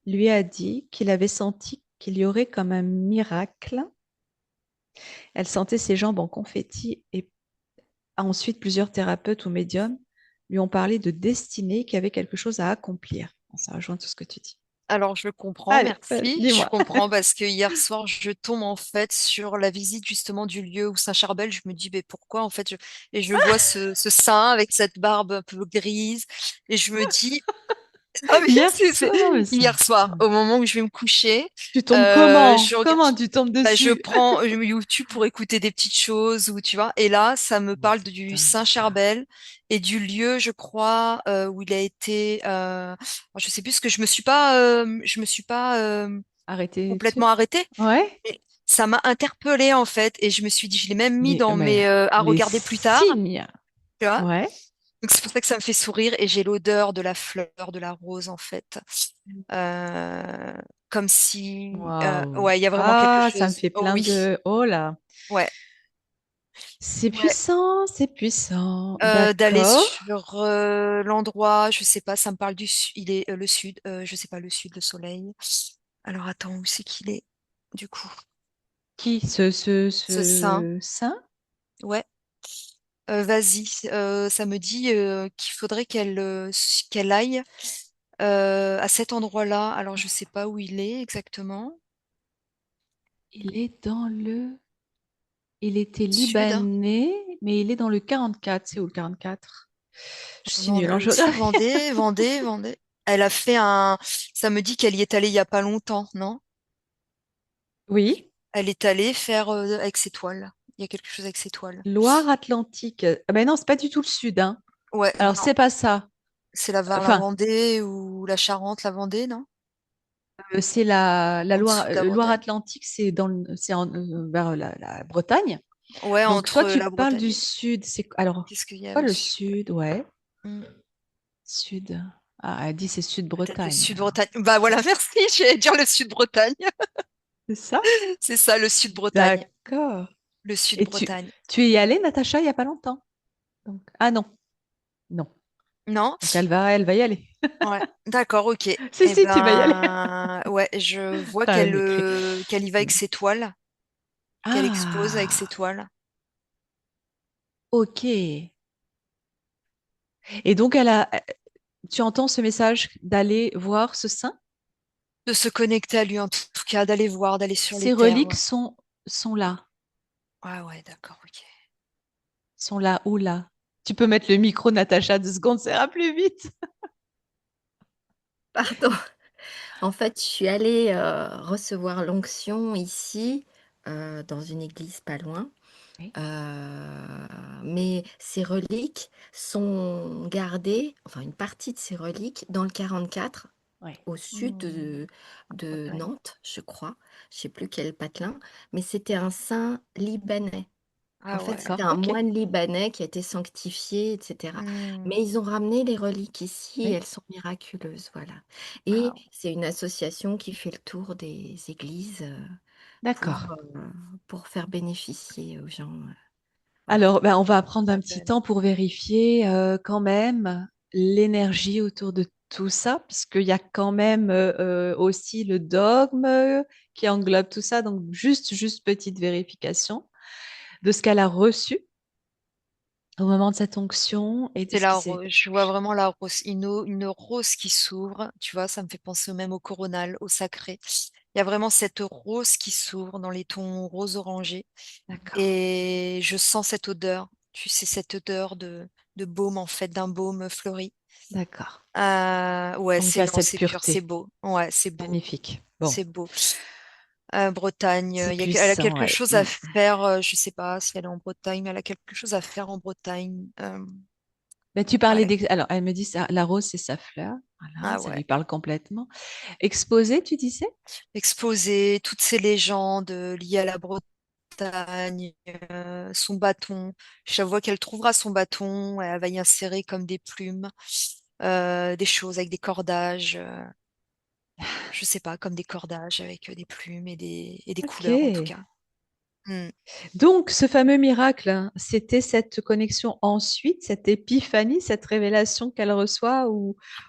S1: lui a dit qu'il avait senti qu'il y aurait comme un miracle. Elle sentait ses jambes en confetti et ensuite plusieurs thérapeutes ou médiums lui ont parlé de destinée, qu'il y avait quelque chose à accomplir. Bon, ça rejoint tout ce que tu dis.
S2: Alors, je comprends,
S1: Allez,
S2: merci. Je
S1: dis-moi.
S2: comprends parce que hier soir, je tombe en fait sur la visite justement du lieu où Saint-Charbel. Je me dis, mais pourquoi en fait et je vois ce saint avec cette barbe un peu grise et je me dis, ah mais
S1: Hier soir, mais
S2: hier soir, au moment où je vais me coucher,
S1: tu tombes comment?
S2: je regarde,
S1: Comment tu tombes
S2: bah, je
S1: dessus?
S2: prends YouTube pour écouter des petites choses ou tu vois. Et là, ça me parle du
S1: Dingue.
S2: Saint-Charbel et du lieu, je crois, où il a été. Je sais plus ce que je me suis pas
S1: Arrêtez tout de
S2: complètement
S1: suite.
S2: arrêtée.
S1: Ouais.
S2: Mais ça m'a interpellée en fait et je me suis dit, je l'ai même mis dans
S1: Mais
S2: mes à
S1: les
S2: regarder plus tard.
S1: signes.
S2: Tu vois.
S1: Ouais.
S2: Donc c'est pour ça que ça me fait sourire et j'ai l'odeur de la fleur, de la rose en fait. Euh, Comme si,
S1: Waouh.
S2: ouais, il y a vraiment quelque
S1: Ah, ça me
S2: chose.
S1: fait
S2: Oh
S1: plein
S2: oui,
S1: de... Oh là.
S2: ouais.
S1: C'est
S2: Ouais.
S1: puissant, c'est puissant.
S2: D'aller
S1: D'accord.
S2: sur l'endroit, je sais pas, ça me parle il est le sud, je sais pas, le sud, le soleil. Alors attends, où c'est qu'il est, du coup?
S1: Qui?
S2: Ce sein,
S1: Ce saint?
S2: ouais. Vas-y, ça me dit qu'il faudrait qu'elle aille à cet endroit-là. Alors je sais pas où il est exactement.
S1: Il est dans le... Il était
S2: Sud, hein.
S1: libanais, mais il est dans le 44. C'est où le 44? Je suis nulle en
S2: Aussi
S1: géographie.
S2: Vendée, Vendée, Vendée. Elle a fait un. Ça me dit qu'elle y est allée il y a pas longtemps, non?
S1: Oui.
S2: Elle est allée faire avec ses toiles. Il y a quelque chose avec ses toiles.
S1: Loire-Atlantique. Ah ben non, c'est pas du tout le sud, hein.
S2: Ouais,
S1: Alors,
S2: non.
S1: c'est pas ça.
S2: C'est la vers la
S1: Enfin,
S2: Vendée ou la Charente, la Vendée, non?
S1: c'est la
S2: En dessous de la Bretagne.
S1: Loire-Atlantique, c'est vers la Bretagne.
S2: Ouais,
S1: Donc, toi,
S2: entre
S1: tu
S2: la
S1: parles du
S2: Bretagne.
S1: sud. Alors,
S2: Qu'est-ce qu'il y
S1: c'est
S2: a
S1: quoi
S2: au
S1: le
S2: sud?
S1: sud? Ouais,
S2: Hmm.
S1: sud. Ah, elle dit c'est
S2: Peut-être le
S1: Sud-Bretagne, alors.
S2: Sud-Bretagne. Bah voilà, merci. J'allais dire le Sud-Bretagne.
S1: C'est ça?
S2: C'est ça, le Sud-Bretagne.
S1: D'accord.
S2: Le
S1: Et
S2: Sud-Bretagne.
S1: tu es y allée, Natacha, il n'y a pas longtemps. Donc, ah non, non.
S2: Non?
S1: Donc, elle va y aller.
S2: Ouais. D'accord, ok.
S1: Si,
S2: Eh
S1: si, tu vas y aller.
S2: ben, ouais, je vois
S1: Attends, elle m'écrit.
S2: qu'elle y va avec ses toiles, qu'elle expose avec ses
S1: Ah,
S2: toiles.
S1: ok. Et donc, tu entends ce message d'aller voir ce saint?
S2: De se connecter à lui, en tout cas, d'aller voir, d'aller sur les
S1: Ces
S2: terres.
S1: reliques
S2: Ouais,
S1: sont là.
S2: ouais, ouais, d'accord, ok.
S1: Sont là ou là. Tu peux mettre le micro, Natacha, 2 secondes, ça ira plus vite.
S3: Pardon. En fait, je suis allée recevoir l'onction ici, dans une église pas loin.
S1: Oui,
S3: Mais ces reliques sont gardées, enfin une partie de ces reliques, dans le 44,
S1: oui.
S3: au sud
S1: Hmm,
S3: de
S1: Bretagne.
S3: Nantes, je crois. Je sais plus quel patelin, mais c'était un saint libanais. En
S2: Ah
S3: fait,
S2: ouais.
S3: c'était
S1: D'accord,
S3: un
S1: ok.
S3: moine libanais qui a été sanctifié, etc.
S2: Hmm.
S3: Mais ils ont ramené les reliques ici et
S1: Oui,
S3: elles sont miraculeuses, voilà. Et
S2: Waouh.
S3: c'est une association qui fait le tour des églises pour,
S1: d'accord.
S3: euh, pour faire bénéficier aux gens. Voilà.
S1: Alors, ben, on va prendre un
S2: Trop
S1: petit
S2: belle.
S1: temps pour vérifier quand même l'énergie autour de tout ça, parce qu'il y a quand même aussi le dogme qui englobe tout ça. Donc, juste petite vérification de ce qu'elle a reçu au moment de cette onction et de
S2: C'est
S1: ce qui
S2: la
S1: s'est...
S2: rose. Je vois vraiment la rose. Une rose qui s'ouvre. Tu vois, ça me fait penser même au coronal, au sacré. Il y a vraiment cette rose qui s'ouvre dans les tons rose orangé.
S1: D'accord,
S2: Et je sens cette odeur. Tu sais, cette odeur de baume, en fait, d'un baume fleuri.
S1: d'accord.
S2: Ouais,
S1: Donc, il y
S2: c'est
S1: a
S2: non,
S1: cette
S2: c'est pur, c'est
S1: pureté.
S2: beau. Ouais, c'est beau.
S1: Magnifique. Bon,
S2: C'est beau. Bretagne,
S1: c'est
S2: elle a
S1: puissant,
S2: quelque
S1: ouais.
S2: chose à
S1: Mm.
S2: faire, je sais pas si elle est en Bretagne, mais elle a quelque chose à faire en Bretagne.
S1: Ben, tu parlais
S2: Ouais.
S1: alors, elle me dit ça, la rose, c'est sa fleur. Voilà,
S2: Ah
S1: ça
S2: ouais.
S1: lui parle complètement. Exposé, tu disais?
S2: Exposer toutes ces légendes liées à la Bretagne, son bâton. Je vois qu'elle trouvera son bâton, elle va y insérer comme des plumes, des choses avec des cordages, je sais pas, comme des cordages avec des plumes et des
S1: Ok.
S2: couleurs en tout cas. Hmm.
S1: Donc, ce fameux miracle, hein, c'était cette connexion ensuite, cette épiphanie, cette révélation qu'elle reçoit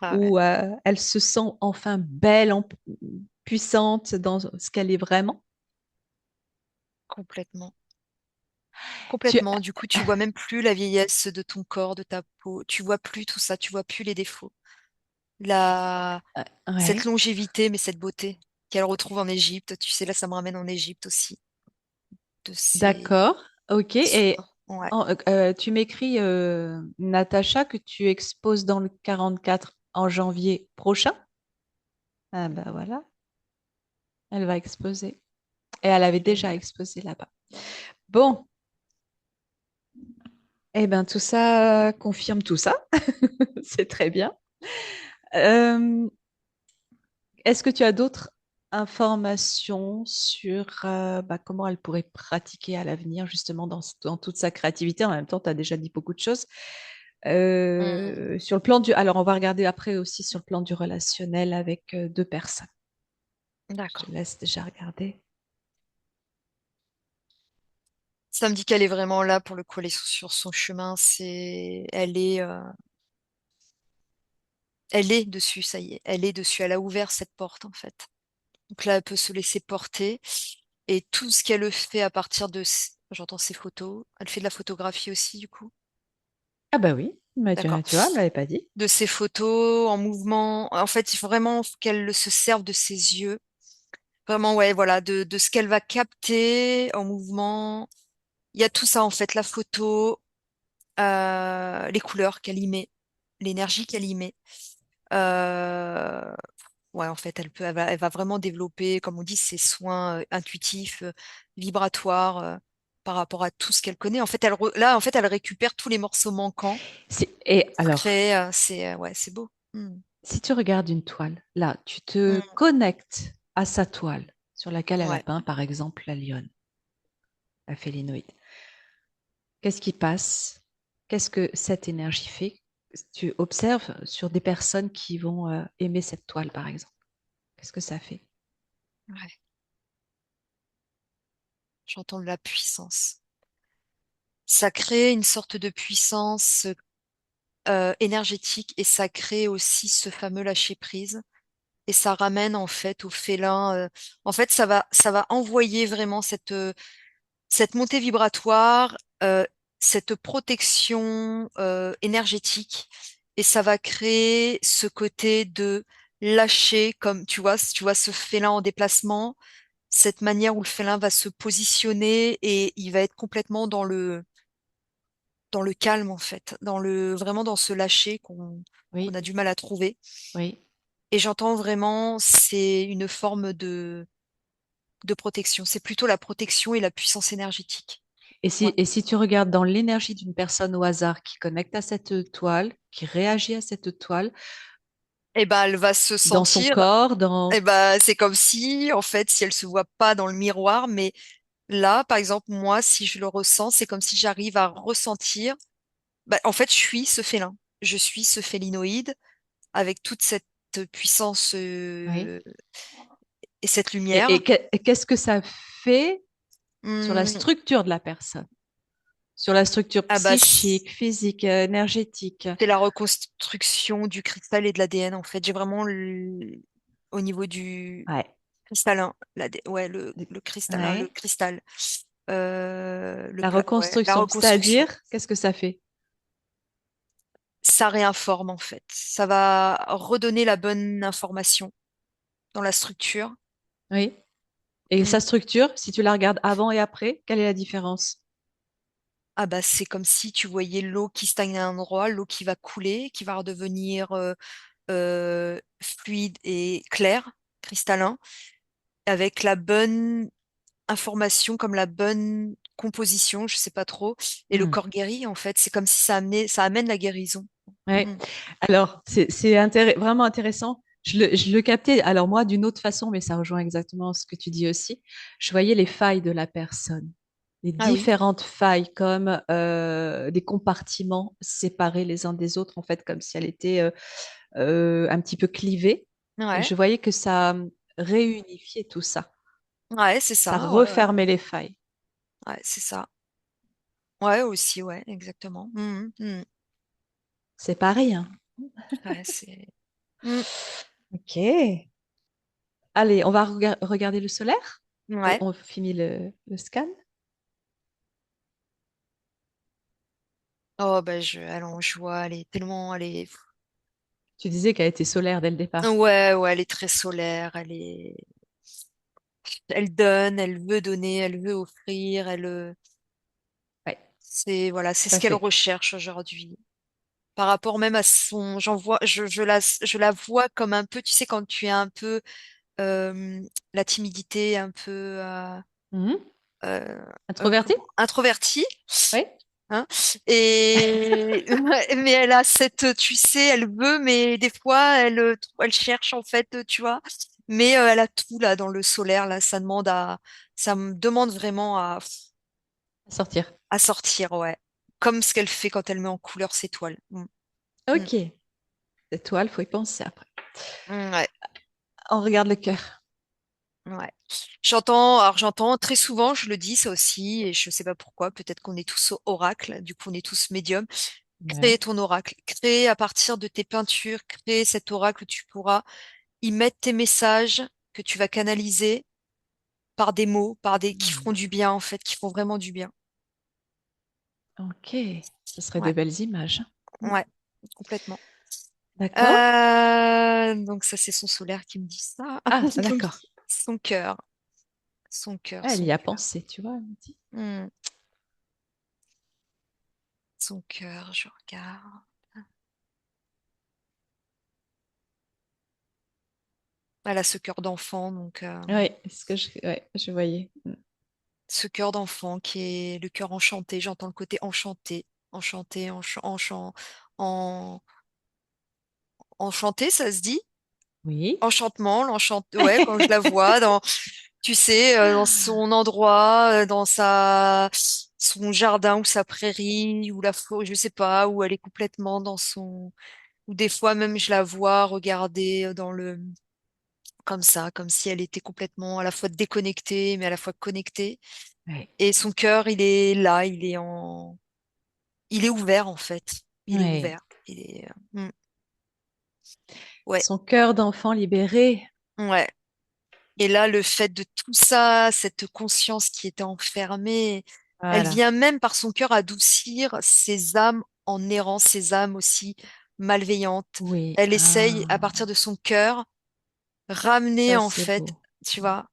S2: Ah ouais,
S1: où elle se sent enfin belle, puissante dans ce qu'elle est vraiment.
S2: complètement.
S1: Tu,
S2: Complètement. Du coup, tu vois même plus la vieillesse de ton corps, de ta peau. Tu vois plus tout ça, tu vois plus les défauts. La... Cette
S1: ouais,
S2: longévité, mais cette beauté qu'elle retrouve en Égypte. Tu sais, là, ça me ramène en Égypte aussi. De ces...
S1: d'accord, ok. Et
S2: Ouais.
S1: tu m'écris, Natacha, que tu exposes dans le 44 en janvier prochain. Ah ben voilà, elle va exposer. Et elle avait déjà
S2: Génial.
S1: exposé là-bas. Bon, eh bien, tout ça confirme tout ça. C'est très bien. Euh, Est-ce que tu as d'autres informations sur comment elle pourrait pratiquer à l'avenir, justement, dans toute sa créativité? En même temps, tu as déjà dit beaucoup de choses.
S2: Hmm.
S1: Sur le plan du... Alors, on va regarder après aussi sur le plan du relationnel avec deux personnes. Je te
S2: D'accord.
S1: laisse déjà regarder.
S2: Ça me dit qu'elle est vraiment là pour le coup, elle est sur son chemin. Elle est dessus, ça y est. Elle est dessus. Elle a ouvert cette porte, en fait. Donc là, elle peut se laisser porter. Et tout ce qu'elle fait à partir j'entends ses photos. Elle fait de la photographie aussi, du coup.
S1: Ah bah oui, mais
S2: D'accord.
S1: tu vois, elle ne m'avait pas dit.
S2: De ses photos en mouvement. En fait, il faut vraiment qu'elle se serve de ses yeux. Vraiment, ouais, voilà, de ce qu'elle va capter en mouvement. Il y a tout ça, en fait, la photo, les couleurs qu'elle y met, l'énergie qu'elle y met. Euh, Ouais, en fait, elle va vraiment développer, comme on dit, ses soins intuitifs, vibratoires, par rapport à tout ce qu'elle connaît. En fait, là, en fait, elle récupère tous les morceaux manquants
S1: Et
S2: pour
S1: alors,
S2: créer. Ouais, c'est beau. Hmm.
S1: si tu regardes une toile, là, tu te
S2: Hmm.
S1: connectes à sa toile sur laquelle elle a
S2: Ouais.
S1: peint, par exemple, la lionne, la félinoïde. Qu'est-ce qui passe? Qu'est-ce que cette énergie fait? Tu observes sur des personnes qui vont aimer cette toile, par exemple. Qu'est-ce que ça fait?
S2: Ouais. J'entends de la puissance. Ça crée une sorte de puissance énergétique et ça crée aussi ce fameux lâcher-prise. Et ça ramène en fait au félin. En fait, ça va envoyer vraiment cette montée vibratoire, cette protection énergétique, et ça va créer ce côté de lâcher, comme tu vois ce félin en déplacement, cette manière où le félin va se positionner et il va être complètement dans le calme en fait, vraiment dans ce lâcher qu'on
S1: Oui,
S2: a du mal à trouver.
S1: oui.
S2: Et j'entends vraiment, c'est une forme de protection. C'est plutôt la protection et la puissance énergétique. Ouais.
S1: Et si tu regardes dans l'énergie d'une personne au hasard qui connecte à cette toile, qui réagit à cette toile,
S2: Et ben, elle va se
S1: dans son
S2: sentir,
S1: corps, dans...
S2: et ben, c'est comme si, en fait, si elle se voit pas dans le miroir, mais là, par exemple, moi, si je le ressens, c'est comme si j'arrive à ressentir, bah, en fait, je suis ce félin. Je suis ce félinoïde avec toute cette puissance
S1: Oui.
S2: et cette lumière.
S1: Et qu'est-ce que ça fait sur la
S2: Hum,
S1: structure de la personne? Sur la structure
S2: ah bah,
S1: psychique, physique, énergétique?
S2: c'est la reconstruction du cristal et de l'ADN, en fait. J'ai vraiment au niveau du
S1: Ouais.
S2: cristallin, ouais, le cristallin, le
S1: Ouais.
S2: cristal.
S1: La
S2: Ouais, la
S1: reconstruction,
S2: reconstruction.
S1: c'est-à-dire, qu'est-ce que ça fait?
S2: Ça réinforme en fait. Ça va redonner la bonne information dans la structure.
S1: Oui. Et
S2: Mm.
S1: sa structure, si tu la regardes avant et après, quelle est la différence?
S2: Ah bah c'est comme si tu voyais l'eau qui stagne à un endroit, l'eau qui va couler, qui va redevenir fluide et clair, cristallin, avec la bonne information, comme la bonne composition, je sais pas trop, et le
S1: Hmm.
S2: corps guéri en fait. C'est comme si ça amène la guérison.
S1: Ouais.
S2: Mm.
S1: Alors, vraiment intéressant. Je le captais, alors moi, d'une autre façon, mais ça rejoint exactement ce que tu dis aussi. Je voyais les failles de la personne, les
S2: Ah oui,
S1: différentes failles, comme des compartiments séparés les uns des autres, en fait, comme si elle était un petit peu clivée. Et
S2: ouais,
S1: je voyais que ça réunifiait tout ça.
S2: ouais, c'est
S1: Ça
S2: ça, ouais, ouais,
S1: refermait les failles.
S2: ouais, c'est ça. Ouais, aussi, ouais, exactement.
S1: C'est pas rien.
S2: Ouais, c'est. Mm.
S1: Ok. Allez, on va regarder le solaire.
S2: Ouais.
S1: On finit le scan.
S2: Oh, bah, alors, je vois, elle est.
S1: Tu disais qu'elle était solaire dès le départ.
S2: Ouais, ouais, elle est très solaire, elle donne, elle veut donner, elle veut offrir,
S1: Ouais,
S2: voilà, c'est
S1: tout
S2: ce
S1: à
S2: qu'elle
S1: fait.
S2: recherche aujourd'hui. Par rapport même à son, je la vois comme un peu, tu sais, quand tu es un peu, la timidité, un peu,
S1: Mhm.
S2: euh,
S1: Introvertie?
S2: introvertie,
S1: Oui.
S2: hein, et, ouais, mais elle a cette, tu sais, elle veut, mais des fois, elle cherche, en fait, tu vois, mais elle a tout, là, dans le solaire, là, ça me demande vraiment
S1: À sortir.
S2: à sortir, ouais. Comme ce qu'elle fait quand elle met en couleur ses toiles. Mm.
S1: Ok. Étoile, faut y penser après.
S2: Ouais,
S1: On regarde le cœur.
S2: ouais. J'entends très souvent, je le dis ça aussi, et je sais pas pourquoi, peut-être qu'on est tous oracle, du coup on est tous médiums. Crée
S1: Ouais.
S2: ton oracle, crée à partir de tes peintures, crée cet oracle où tu pourras y mettre tes messages que tu vas canaliser par des mots, qui
S1: Hmm.
S2: feront du bien en fait, qui font vraiment du bien.
S1: Ok. Ce serait de
S2: Ouais,
S1: belles images. Hmm.
S2: ouais, complètement.
S1: D'accord.
S2: Donc ça c'est son solaire qui me dit ça.
S1: Ah,
S2: Donc
S1: d'accord.
S2: son cœur, son cœur,
S1: Elle
S2: son
S1: y a
S2: cœur.
S1: pensé, tu vois, elle me dit.
S2: Hmm. Son cœur, je regarde. Elle a ce cœur d'enfant, donc
S1: Oui, ouais, je voyais. Hmm.
S2: ce cœur d'enfant qui est le cœur enchanté. J'entends le côté enchanté, enchanté, en- enchanté, ça se dit?
S1: Oui.
S2: Enchantement, ouais, quand je la vois tu sais, dans son endroit, dans son jardin ou sa prairie ou la forêt, je sais pas, où elle est complètement ou des fois même je la vois regarder comme ça, comme si elle était complètement à la fois déconnectée, mais à la fois connectée.
S1: Ouais.
S2: Et son cœur, il est là, il est ouvert en fait. Il est
S1: Ouais.
S2: ouvert. Ouais,
S1: Son cœur d'enfant libéré.
S2: ouais. Et là, le fait de tout ça, cette conscience qui était enfermée, elle
S1: Voilà.
S2: vient même par son cœur adoucir ces âmes en errance, ces âmes aussi malveillantes.
S1: Oui.
S2: Elle essaye, à
S1: Ah,
S2: partir de son cœur, ramener
S1: ça,
S2: en
S1: c'est
S2: fait,
S1: beau.
S2: tu vois,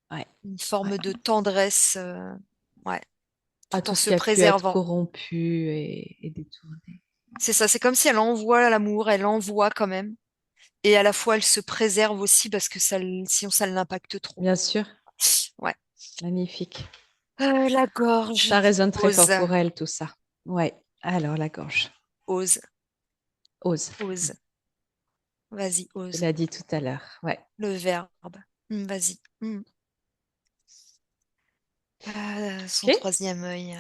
S1: Ouais.
S2: une
S1: Ouais.
S2: forme de tendresse, ouais,
S1: À
S2: tout en
S1: tout ce
S2: se
S1: qui a pu être
S2: préservant.
S1: corrompu et détourné.
S2: C'est ça, c'est comme si elle envoie l'amour, elle envoie quand même. Et à la fois, elle se préserve aussi parce que sinon, ça l'impacte trop.
S1: Bien sûr.
S2: Ouais.
S1: Magnifique.
S2: La gorge.
S1: Ça résonne très
S2: Ose,
S1: fort pour elle, tout ça. Ouais. Alors, la gorge.
S2: ose,
S1: Ose.
S2: ose. Vas-y,
S1: Tu
S2: ose.
S1: l'as dit tout à l'heure. Ouais.
S2: Le verbe. Vas-y. Son
S1: OK.
S2: troisième œil.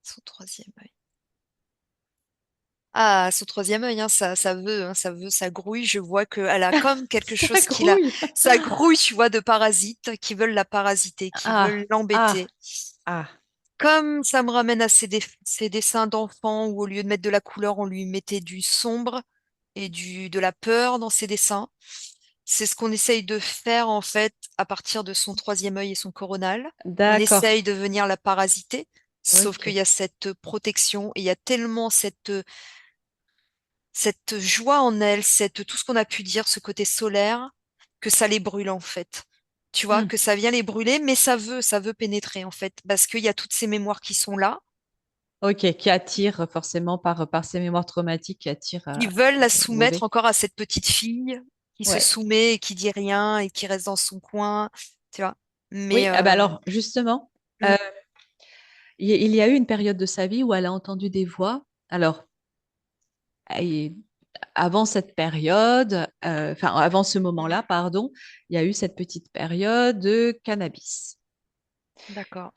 S2: Son troisième œil. Ah, son troisième œil, hein, ça veut, ça grouille. Je vois qu'elle a comme quelque
S1: Ça
S2: chose
S1: grouille.
S2: ça grouille, tu vois, de parasites qui veulent la parasiter, qui
S1: Ah,
S2: veulent l'embêter.
S1: ah, ah.
S2: Comme ça me ramène à ces dessins d'enfants où au lieu de mettre de la couleur, on lui mettait du sombre et de la peur dans ses dessins. C'est ce qu'on essaye de faire en fait à partir de son troisième œil et son coronal. On
S1: D'accord.
S2: essaye de venir la parasiter, sauf qu'il
S1: OK.
S2: y a cette protection et il y a tellement cette joie en elle, tout ce qu'on a pu dire, ce côté solaire, que ça les brûle en fait. Tu vois,
S1: Hmm.
S2: que ça vient les brûler, mais ça veut pénétrer en fait, parce qu'il y a toutes ces mémoires qui sont là,
S1: OK. Qui attire forcément par ces mémoires traumatiques qui attirent
S2: qui veulent la
S1: le
S2: soumettre
S1: mauvais.
S2: encore à cette petite fille qui se
S1: Ouais.
S2: soumet et qui dit rien et qui reste dans son coin, tu vois. Mais
S1: Oui. Ah bah alors, justement,
S2: mm,
S1: euh, il y a eu une période de sa vie où elle a entendu des voix Alors, et avant cette période, enfin avant ce
S2: Mm.
S1: moment-là, pardon, il y a eu cette petite période de cannabis
S2: D'accord.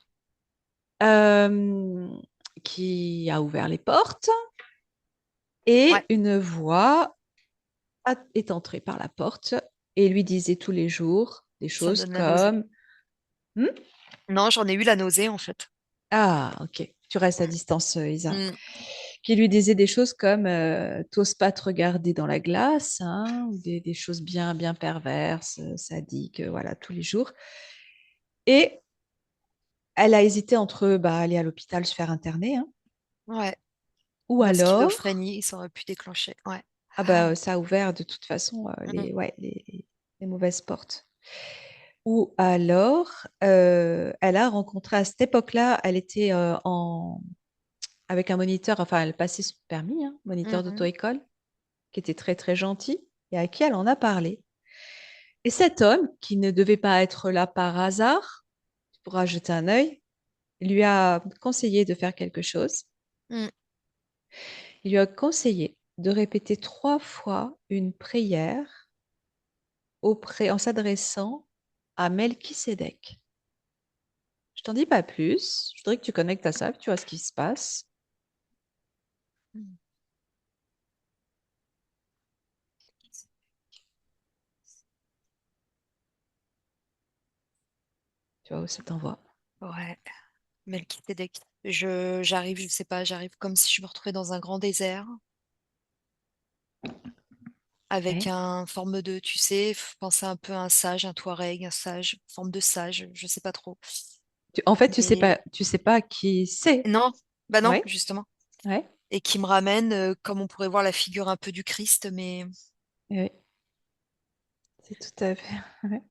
S1: euh, qui a ouvert les portes
S2: Ouais,
S1: et une voix est entrée par la porte et lui disait tous les jours des
S2: ça me
S1: choses
S2: donne la nausée.
S1: comme Hmm.
S2: Non, j'en ai eu la nausée en fait.
S1: Ah, ok, tu restes à distance, Isa.
S2: Mm.
S1: Qui lui disait des choses comme t'oses pas te regarder dans la glace, hein, ou des choses bien, bien perverses, sadiques, voilà, tous les jours. Et elle a hésité entre bah, aller à l'hôpital se faire interner, hein,
S2: Ouais.
S1: ou
S2: La
S1: alors,
S2: schizophrénie, ça aurait pu déclencher. Ouais.
S1: ah bah, ça a ouvert de toute façon
S2: Mm.
S1: ouais, les mauvaises portes. Ou alors, elle a rencontré à cette époque-là, elle était avec un moniteur, enfin, elle passait son permis, hein, moniteur
S2: Mhm.
S1: d'auto-école, qui était très, très gentil et à qui elle en a parlé. Et cet homme, qui ne devait pas être là par hasard, tu pourras jeter un œil, lui a conseillé de faire quelque chose.
S2: Mm.
S1: Il lui a conseillé de répéter 3 fois une prière en s'adressant à Melchisédek. Je t'en dis pas plus. Je voudrais que tu connectes à ça, que tu vois ce qui se passe.
S2: Mm.
S1: Tu vois où ça t'envoie.
S2: Ouais. Melchizedek. J'arrive, je sais pas, j'arrive comme si je me retrouvais dans un grand désert avec
S1: Ouais.
S2: un forme de, tu sais, penser un peu à un sage, un touareg, un sage, forme de sage, je sais pas trop.
S1: En fait,
S2: Mais
S1: tu sais pas qui c'est.
S2: non, bah non,
S1: Ouais,
S2: justement.
S1: ouais,
S2: Et qui me ramène, comme on pourrait voir la figure un peu du Christ, mais
S1: ouais. C'est tout à fait. Ouais.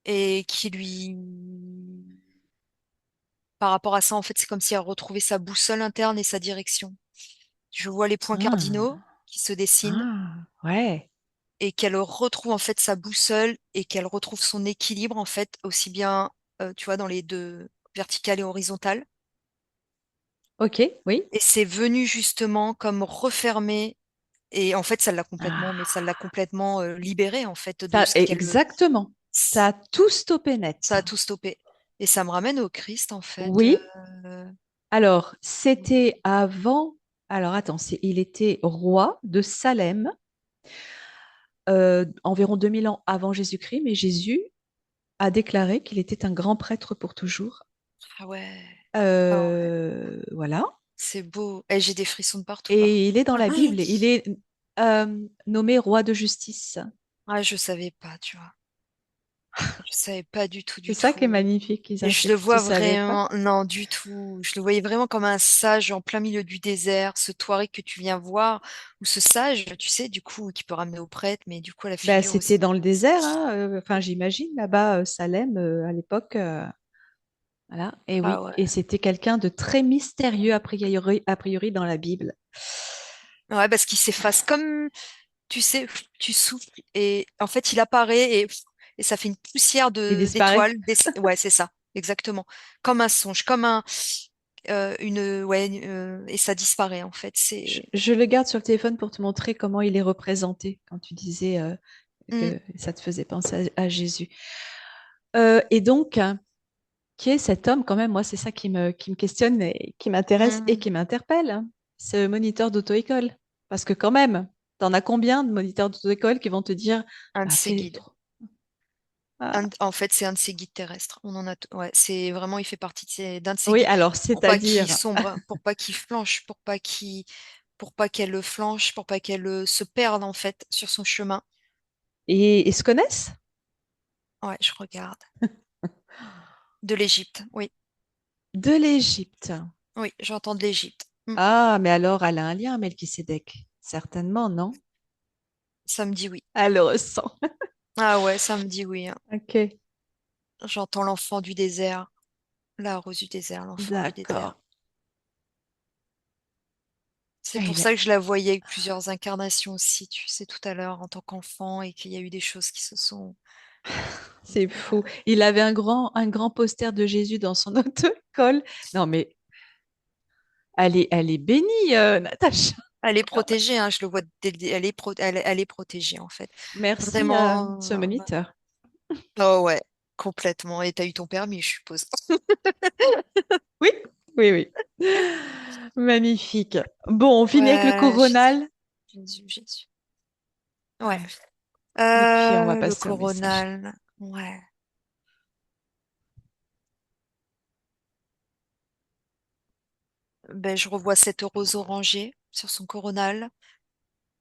S2: et qui lui, par rapport à ça, en fait, c'est comme si elle retrouvait sa boussole interne et sa direction. Je vois les points cardinaux
S1: Ah,
S2: qui se dessinent
S1: ah, ouais.
S2: et qu'elle retrouve en fait sa boussole et qu'elle retrouve son équilibre en fait aussi bien, tu vois, dans les deux verticales et horizontales.
S1: Ok, oui.
S2: Et c'est venu justement comme refermer et en fait ça l'a complètement, mais ça
S1: Ah,
S2: l'a complètement libérée en fait de ce qu'elle,
S1: exactement. Ça a tout stoppé net.
S2: ça a tout stoppé. Et ça me ramène au Christ en fait.
S1: Oui.
S2: Euh,
S1: Alors, c'était avant. Alors, attends, il était roi de Salem, environ 2000 ans avant Jésus-Christ, mais Jésus a déclaré qu'il était un grand prêtre pour toujours.
S2: ah ouais, ah ouais,
S1: Voilà.
S2: c'est beau. Et j'ai des frissons de partout par
S1: Et il est dans
S2: contre.
S1: la Bible. Il est nommé roi de justice.
S2: Ah, je savais pas, tu vois. Je savais pas du tout,
S1: C'est
S2: du
S1: ça qui est
S2: tout.
S1: magnifique,
S2: Et
S1: Isa.
S2: je le
S1: Tu
S2: vois
S1: savais pas?
S2: vraiment, non, du tout. Je le voyais vraiment comme un sage en plein milieu du désert, ce Touareg que tu viens voir, ou ce sage, tu sais, du coup, qui peut ramener au prêtre, mais du coup, la
S1: Ben,
S2: figure
S1: c'était
S2: aussi.
S1: dans le désert, hein, enfin, j'imagine, là-bas, Salem, à l'époque. Voilà. Et
S2: Ah
S1: oui,
S2: ouais.
S1: et c'était quelqu'un de très mystérieux a priori dans la Bible.
S2: Ouais, parce qu'il s'efface comme, tu sais, tu souffles et en fait, il apparaît et ça fait une poussière
S1: Il disparaît.
S2: d'étoiles. Ouais, c'est ça, exactement. Comme un songe, comme ouais, et ça disparaît en fait.
S1: Je le garde sur le téléphone pour te montrer comment il est représenté quand tu disais
S2: Hmm,
S1: que ça te faisait penser à Jésus. Et donc, hein, qui est cet homme quand même? Moi, c'est ça qui me questionne et qui m'intéresse et
S2: hmm.
S1: qui m'interpelle, hein, ce moniteur d'auto-école. Parce que quand même, t'en as combien de moniteurs d'auto-école qui vont te dire,
S2: Un de
S1: bah,
S2: ses guides.
S1: ah.
S2: En fait, c'est un de ses guides terrestres. On en a, ouais, c'est vraiment, il fait partie d'un de ses
S1: Oui,
S2: guides
S1: alors,
S2: pour pas qu'il
S1: c'est-à-dire,
S2: sombre, pour pas qu'il flanche, pour pas qu'elle le flanche, pour pas qu'elle se perde en fait sur son chemin.
S1: et ils se connaissent?
S2: Ouais, je regarde. De l'Égypte, oui,
S1: De l'Égypte.
S2: oui, j'entends de l'Égypte.
S1: Ah, mais alors, elle a un lien, Melchisédek. Certainement, non?
S2: Ça me dit oui.
S1: Elle le ressent.
S2: Ah ouais, ça me dit oui, hein.
S1: Ok,
S2: J'entends l'enfant du désert, la rose du désert, l'enfant du
S1: d'accord.
S2: désert. C'est
S1: Ah,
S2: pour ça que je la voyais avec plusieurs incarnations aussi, tu sais, tout à l'heure, en tant qu'enfant, et qu'il y a eu des choses qui se sont.
S1: c'est fou. Il avait un grand poster de Jésus dans son auto-école. Non, mais Elle est bénie, Natacha.
S2: Elle est protégée, hein, je le vois, elle est protégée en fait.
S1: Merci, ce
S2: Vraiment.
S1: moniteur.
S2: Oh ouais, complètement. Et t'as eu ton permis, je suppose.
S1: Oui, oui, oui. Magnifique. Bon, on finit avec le
S2: Ouais,
S1: coronal
S2: Jésus, Jésus. Ouais.
S1: et puis on va
S2: Le
S1: passer au message.
S2: coronal. Ouais. Ben, je revois cette rose orangée sur son coronal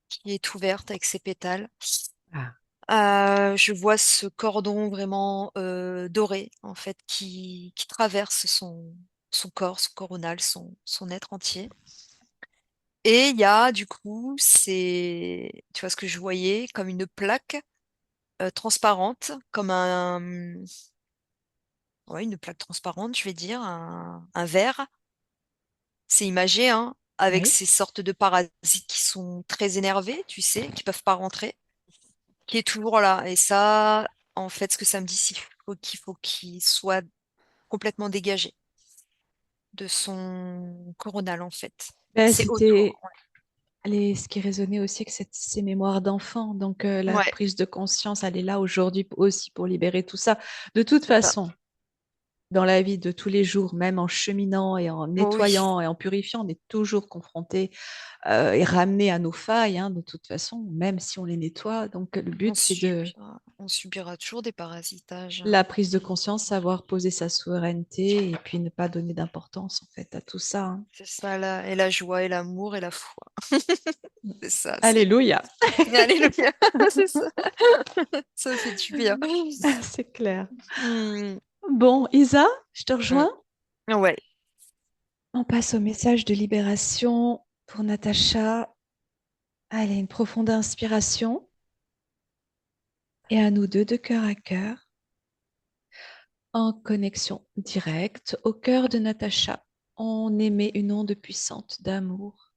S2: qui est ouverte avec ses pétales.
S1: Ah,
S2: Je vois ce cordon vraiment doré, en fait, qui traverse son corps, son coronal, son être entier. Et il y a, du coup, tu vois ce que je voyais, comme une plaque transparente, comme ouais, une plaque transparente, je vais dire, un verre. C'est imagé, hein, avec
S1: oui.
S2: ces sortes de parasites qui sont très énervés, tu sais, qui peuvent pas rentrer, qui est toujours là. Et ça, en fait, ce que ça me dit, c'est qu'il faut qu'il soit complètement dégagé de son coronal, en fait.
S1: Ben,
S2: C'est autour.
S1: c'était ce qui résonnait aussi avec ces mémoires d'enfant. Donc, la
S2: Ouais,
S1: prise de conscience, elle est là aujourd'hui aussi pour libérer tout ça. De toute
S2: c'est ça.
S1: façon, dans la vie de tous les jours, même en cheminant et en
S2: Oh oui,
S1: nettoyant et en purifiant, on est toujours confronté et ramené à nos failles, hein, de toute façon, même si on les nettoie. Donc, le but, c'est de
S2: on subira toujours des parasitages,
S1: la
S2: hein.
S1: prise de conscience, savoir poser sa souveraineté et puis ne pas donner d'importance, en fait, à tout ça, hein.
S2: C'est ça, là. Et la joie, et l'amour, et la foi. C'est ça, c'est
S1: Alléluia,
S2: Alléluia, c'est ça. Ça fait du bien.
S1: c'est clair.
S2: Hmm.
S1: Bon, Isa, je te
S2: Mm.
S1: rejoins.
S2: Ouais.
S1: On passe au message de libération pour Natacha. Allez, une profonde inspiration et à nous deux de cœur à cœur, en connexion directe au cœur de Natacha. On émet une onde puissante d'amour,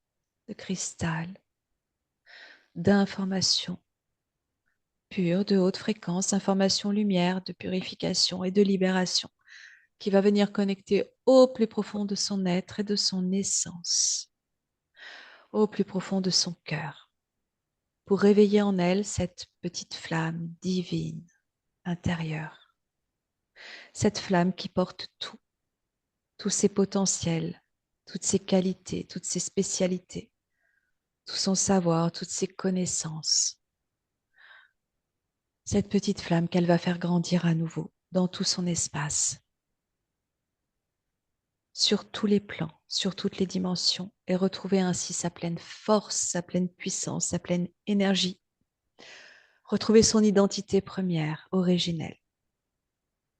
S1: de cristal, d'information pure, de haute fréquence, information lumière, de purification et de libération, qui va venir connecter au plus profond de son être et de son essence, au plus profond de son cœur, pour réveiller en elle cette petite flamme divine intérieure, cette flamme qui porte tout, tous ses potentiels, toutes ses qualités, toutes ses spécialités, tout son savoir, toutes ses connaissances. Cette petite flamme qu'elle va faire grandir à nouveau dans tout son espace, sur tous les plans, sur toutes les dimensions, et retrouver ainsi sa pleine force, sa pleine puissance, sa pleine énergie. Retrouver son identité première, originelle.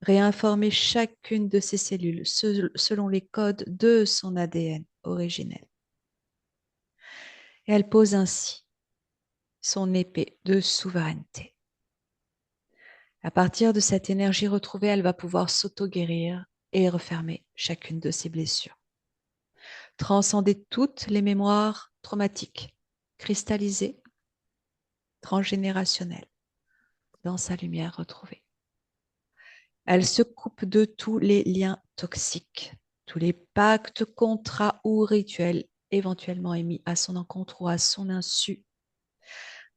S1: Réinformer chacune de ses cellules selon les codes de son ADN originel. Et elle pose ainsi son épée de souveraineté. À partir de cette énergie retrouvée, elle va pouvoir s'auto-guérir et refermer chacune de ses blessures. Transcender toutes les mémoires traumatiques, cristallisées, transgénérationnelles, dans sa lumière retrouvée. Elle se coupe de tous les liens toxiques, tous les pactes, contrats ou rituels éventuellement émis à son encontre ou à son insu,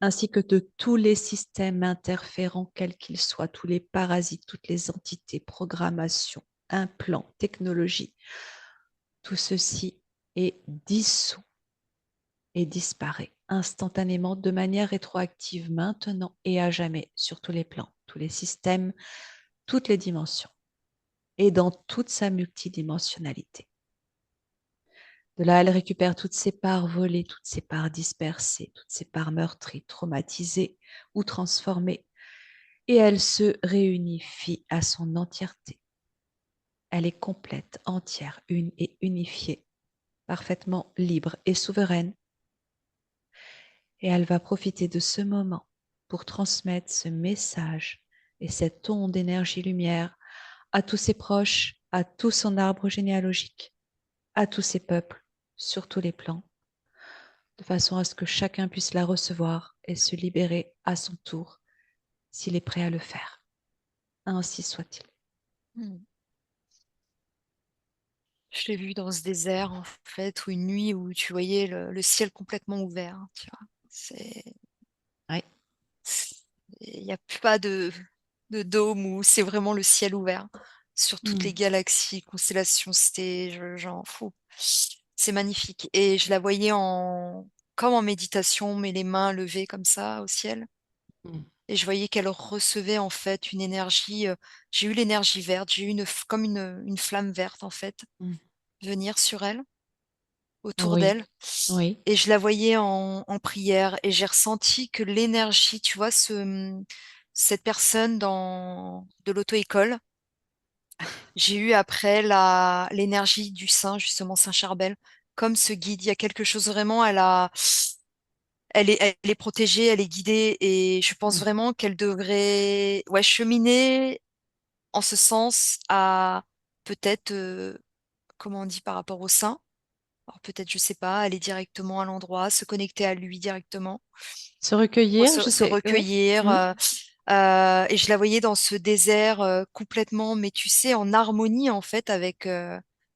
S1: ainsi que de tous les systèmes interférents, quels qu'ils soient, tous les parasites, toutes les entités, programmations, implants, technologies. Tout ceci est dissous et disparaît instantanément de manière rétroactive maintenant et à jamais sur tous les plans, tous les systèmes, toutes les dimensions et dans toute sa multidimensionnalité. De là, elle récupère toutes ses parts volées, toutes ses parts dispersées, toutes ses parts meurtries, traumatisées ou transformées, et elle se réunifie à son entièreté. Elle est complète, entière, une et unifiée, parfaitement libre et souveraine, et elle va profiter de ce moment pour transmettre ce message et cette onde d'énergie-lumière à tous ses proches, à tout son arbre généalogique, à tous ses peuples, sur tous les plans, de façon à ce que chacun puisse la recevoir et se libérer à son tour, s'il est prêt à le faire. Ainsi soit-il.
S2: Hmm. Je l'ai vu dans ce désert, en fait, ou une nuit où tu voyais le ciel complètement ouvert, tu vois. C'est,
S1: Ouais.
S2: il n'y a pas de dôme où c'est vraiment le ciel ouvert sur toutes
S1: Hmm.
S2: les galaxies, constellations, c'était genre fou. C'est magnifique. Et je la voyais comme en méditation, mais les mains levées comme ça au ciel.
S1: Hmm.
S2: Et je voyais qu'elle recevait en fait une énergie. J'ai eu l'énergie verte, j'ai eu comme une flamme verte en fait
S1: Hmm.
S2: venir sur elle, autour
S1: Oui,
S2: d'elle.
S1: oui.
S2: Et je la voyais en prière et j'ai ressenti que l'énergie, tu vois, cette personne de l'auto-école, j'ai eu après l'énergie du saint, justement, Saint Charbel, comme ce guide. Il y a quelque chose vraiment, elle est protégée, elle est guidée et je pense
S1: Hmm.
S2: vraiment qu'elle devrait, ouais, cheminer en ce sens à peut-être, comment on dit par rapport au saint. Alors peut-être, je sais pas, aller directement à l'endroit, se connecter à lui directement,
S1: Se
S2: pour
S1: recueillir, je
S2: se
S1: sais. Ouais.
S2: recueillir.
S1: Hmm.
S2: Et je la voyais dans ce désert complètement, mais tu sais, en harmonie en fait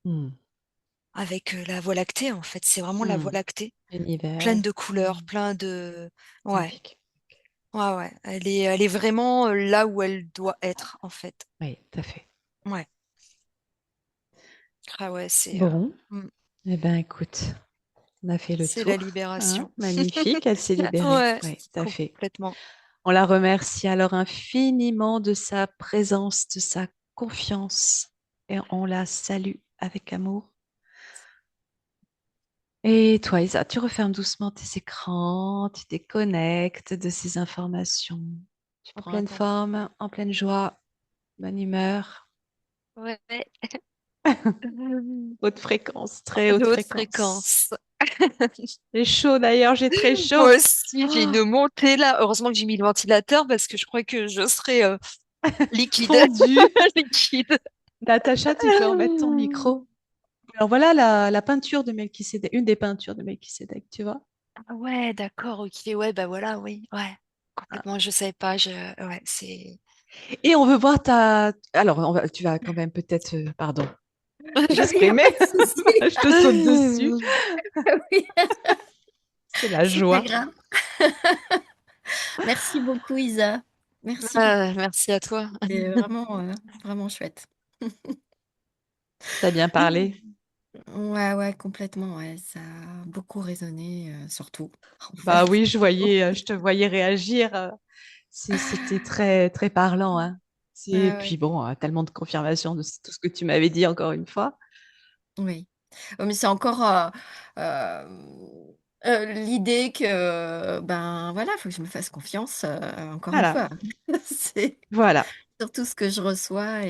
S1: Hmm.
S2: avec la Voie lactée en fait. C'est vraiment la
S1: Hmm.
S2: Voie lactée, pleine
S1: L'univers.
S2: de couleurs,
S1: Hmm.
S2: plein de, ouais,
S1: Magnifique.
S2: ouais, ouais. Elle est vraiment là où elle doit être en fait.
S1: Oui, tout à fait.
S2: Ouais. Ah ouais,
S1: Bon,
S2: mm,
S1: eh ben écoute, on a fait le
S2: c'est la
S1: tour. Hein,
S2: libération.
S1: magnifique, elle s'est libérée.
S2: Ouais,
S1: Oui, tout à fait.
S2: complètement.
S1: On la remercie alors infiniment de sa présence, de sa confiance et on la salue avec amour. Et toi, Isa, tu refermes doucement tes écrans, tu déconnectes de ces informations. Tu
S2: On
S1: en
S2: prend un
S1: pleine
S2: temps.
S1: forme, en pleine joie, bonne humeur,
S2: Ouais.
S1: haute fréquence, très haute
S2: De haute
S1: fréquence.
S2: fréquence.
S1: J'ai chaud d'ailleurs, j'ai très chaud.
S2: Moi aussi, j'ai
S1: Oh,
S2: une montée là. Heureusement que j'ai mis le ventilateur parce que je crois que je serais liquide.
S1: fondu.
S2: Liquide.
S1: Natacha, tu peux remettre ton micro. Alors voilà la peinture de Melchisédek, une des peintures de Melchisédek, tu vois.
S2: Ah ouais, d'accord, ok, ouais, bah voilà, oui, ouais. Complètement, je savais pas, ouais, c'est.
S1: Et on veut voir ta... Alors, tu vas quand même peut-être... pardon,
S3: Il n'y a
S1: t'exprimer.
S3: pas de souci.
S1: Je te saute dessus.
S3: Oui,
S1: C'est la
S3: c'est pas
S1: joie.
S3: grave. Merci beaucoup, Isa. Merci.
S2: Merci à toi.
S3: C'est vraiment, vraiment chouette.
S1: T'as bien parlé.
S3: Ouais, ouais, complètement. Ouais, ça a beaucoup résonné, surtout, en
S1: Bah
S3: fait.
S1: oui, je te voyais réagir. C'était très, très parlant, hein. Et
S3: Ouais,
S1: puis
S3: ouais,
S1: bon, tellement de confirmation de tout ce que tu m'avais dit encore une fois.
S3: oui. Mais c'est encore euh, l'idée que, ben voilà, il faut que je me fasse confiance, encore une
S1: Voilà,
S3: fois. C'est
S1: voilà.
S3: surtout ce que je reçois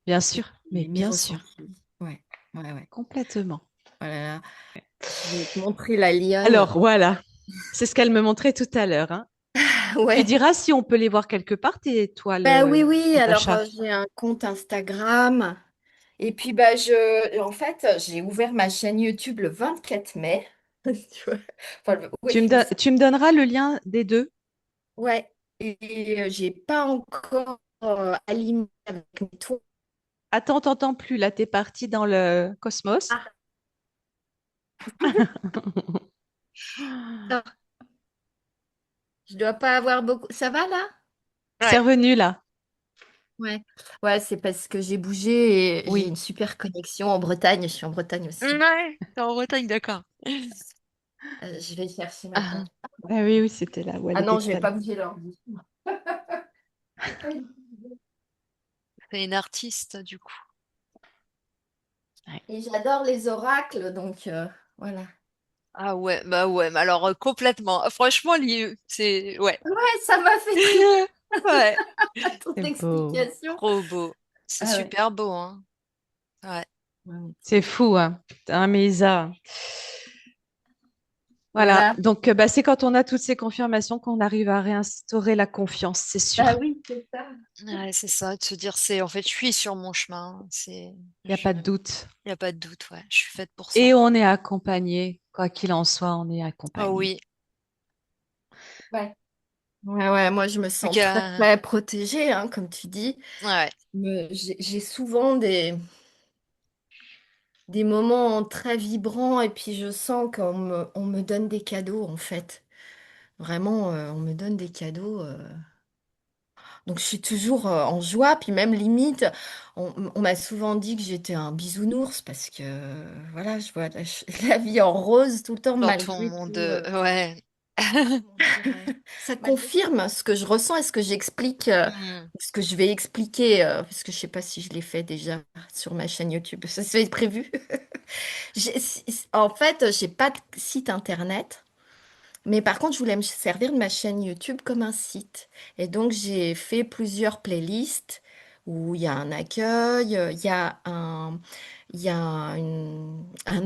S1: Bien
S3: et,
S1: sûr, mais
S3: et mes
S1: bien sûr,
S3: ressentis. Ouais, ouais, ouais.
S1: complètement.
S3: Voilà. Je vais te montrer la lionne.
S1: Alors voilà, c'est ce qu'elle me montrait tout à l'heure, hein. Tu
S3: Ouais.
S1: diras si on peut les voir quelque part, tes toiles,
S3: Bah oui, oui. Alors,
S1: Natacha.
S3: j'ai un compte Instagram. Et puis, bah, en fait, j'ai ouvert ma chaîne YouTube le 24 mai. Tu vois. Enfin, oui,
S1: Tu me donneras le lien des deux.
S3: ouais. Et j'ai pas encore aligné avec mes toits.
S1: Attends, t'entends plus, là, t'es parti dans le cosmos.
S3: Ah, attends, je dois pas avoir beaucoup. Ça va là?
S1: C'est
S2: Ouais.
S1: revenu, là.
S3: Ouais. Ouais, c'est parce que j'ai bougé et j'ai
S1: Oui.
S3: une super connexion en Bretagne. Je suis en Bretagne aussi.
S2: Ouais, t'es en Bretagne, d'accord.
S3: Je vais chercher ma
S2: Ah,
S3: tente.
S1: Ah oui, oui, c'était là où elle
S3: Ah
S1: était
S3: non, je
S1: tout
S3: vais
S1: à
S3: pas
S1: l'heure.
S3: bouger l'ordi.
S2: c'est une artiste, du coup.
S1: Ouais.
S3: Et j'adore les oracles, donc voilà.
S2: Ah ouais, mais alors complètement. Franchement, c'est. Ouais.
S3: Ouais, ça m'a fait triper
S2: Ouais.
S3: ton
S1: C'est beau.
S3: explication.
S2: Trop beau. C'est
S3: Ah ouais.
S2: super beau, hein. Ouais.
S3: Ouais,
S1: C'est fou, hein. Hein, mais Isa. Voilà.
S3: voilà.
S1: Donc, bah, c'est quand on a toutes ces confirmations qu'on arrive à réinstaurer la confiance, c'est
S3: Bah
S1: sûr.
S3: oui, c'est ça.
S2: Ouais, c'est ça, de se dire, en fait, je suis sur mon chemin.
S1: Il n'y a pas de doute.
S2: Il n'y a pas de doute, ouais. Je suis faite pour ça.
S1: Et on est accompagné. Quoi qu'il en soit, on est
S2: Oh
S1: accompagné.
S2: oui.
S3: Ouais. Ouais, ouais, moi je me
S2: Plus
S3: sens très,
S2: qu'à.
S3: très protégée, hein, comme tu dis.
S2: Ouais.
S3: J'ai souvent des, des moments très vibrants et puis je sens on me donne des cadeaux en fait. Vraiment, on me donne des cadeaux. Donc je suis toujours en joie, puis même limite, on m'a souvent dit que j'étais un bisounours parce que voilà, je vois la vie en rose tout le temps
S2: Dans ton
S3: malgré
S2: monde,
S3: tout.
S2: ouais.
S3: Comment dire, ça confirme ce que je ressens et ce que j'explique,
S2: Mm.
S3: ce que je vais expliquer, parce que je sais pas si je l'ai fait déjà sur ma chaîne YouTube. Ça c'est prévu. En fait, j'ai pas de site internet. Mais par contre, je voulais me servir de ma chaîne YouTube comme un site. Et donc, j'ai fait plusieurs playlists où il y a un accueil, il y a un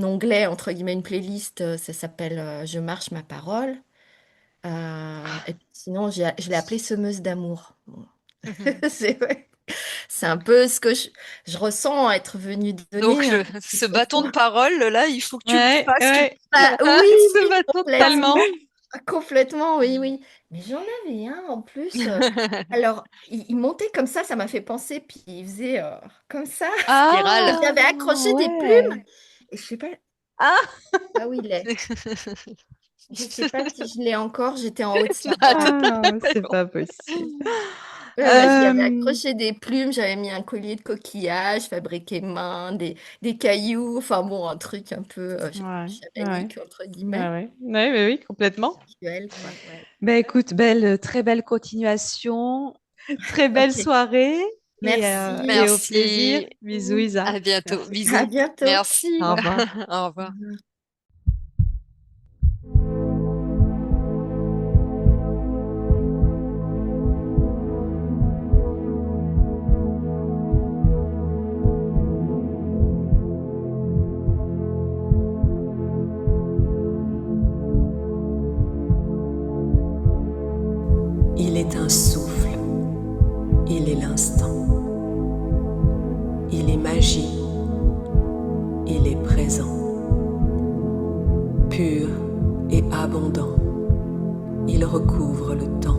S3: onglet, entre guillemets, une playlist, ça s'appelle Je marche ma parole. Et puis sinon, je l'ai appelée Semeuse d'amour. Bon.
S2: Mhm.
S3: C'est ouais. C'est un peu ce que je ressens être venue
S2: Donc,
S3: donner.
S2: ce bâton de parole, là, il faut que tu le
S1: Ouais,
S2: fasses,
S1: ouais,
S3: Ah, oui,
S2: ce
S3: oui,
S2: bâton
S3: complètement.
S1: totalement.
S3: Complètement, oui,
S2: Mm.
S3: oui. Mais j'en avais un en plus. Alors, il montait comme ça m'a fait penser, puis il faisait comme ça. Et
S2: Spirale.
S3: j'avais
S1: Ah,
S3: accroché des plumes.
S1: ouais.
S3: Et je sais pas
S1: Ah,
S3: où il est. Je sais pas si je l'ai encore. J'étais en Haute-Savoie.
S2: Attends,
S1: ah, c'est
S2: tellement.
S1: pas possible.
S3: Ouais, ouais, j'y avais
S1: Euh,
S3: accroché des plumes. J'avais mis un collier de coquillages fabriqué main, des cailloux. Enfin bon, un truc un peu
S1: ouais, ouais,
S3: chamanique, entre
S1: ouais,
S3: guillemets.
S1: ouais, ouais, ouais, oui, complètement.
S3: Spirituel, quoi. Ouais.
S1: Ben écoute, très belle continuation, très belle
S3: Ok.
S1: soirée et au
S3: Merci.
S1: plaisir.
S2: Merci.
S1: Bisous, Isa.
S2: À bientôt.
S1: Merci.
S3: À
S2: Bisous.
S3: bientôt.
S2: Merci.
S1: Au revoir.
S2: Au revoir.
S4: Il est un souffle, il est l'instant, il est magie, il est présent, pur et abondant, il recouvre le temps.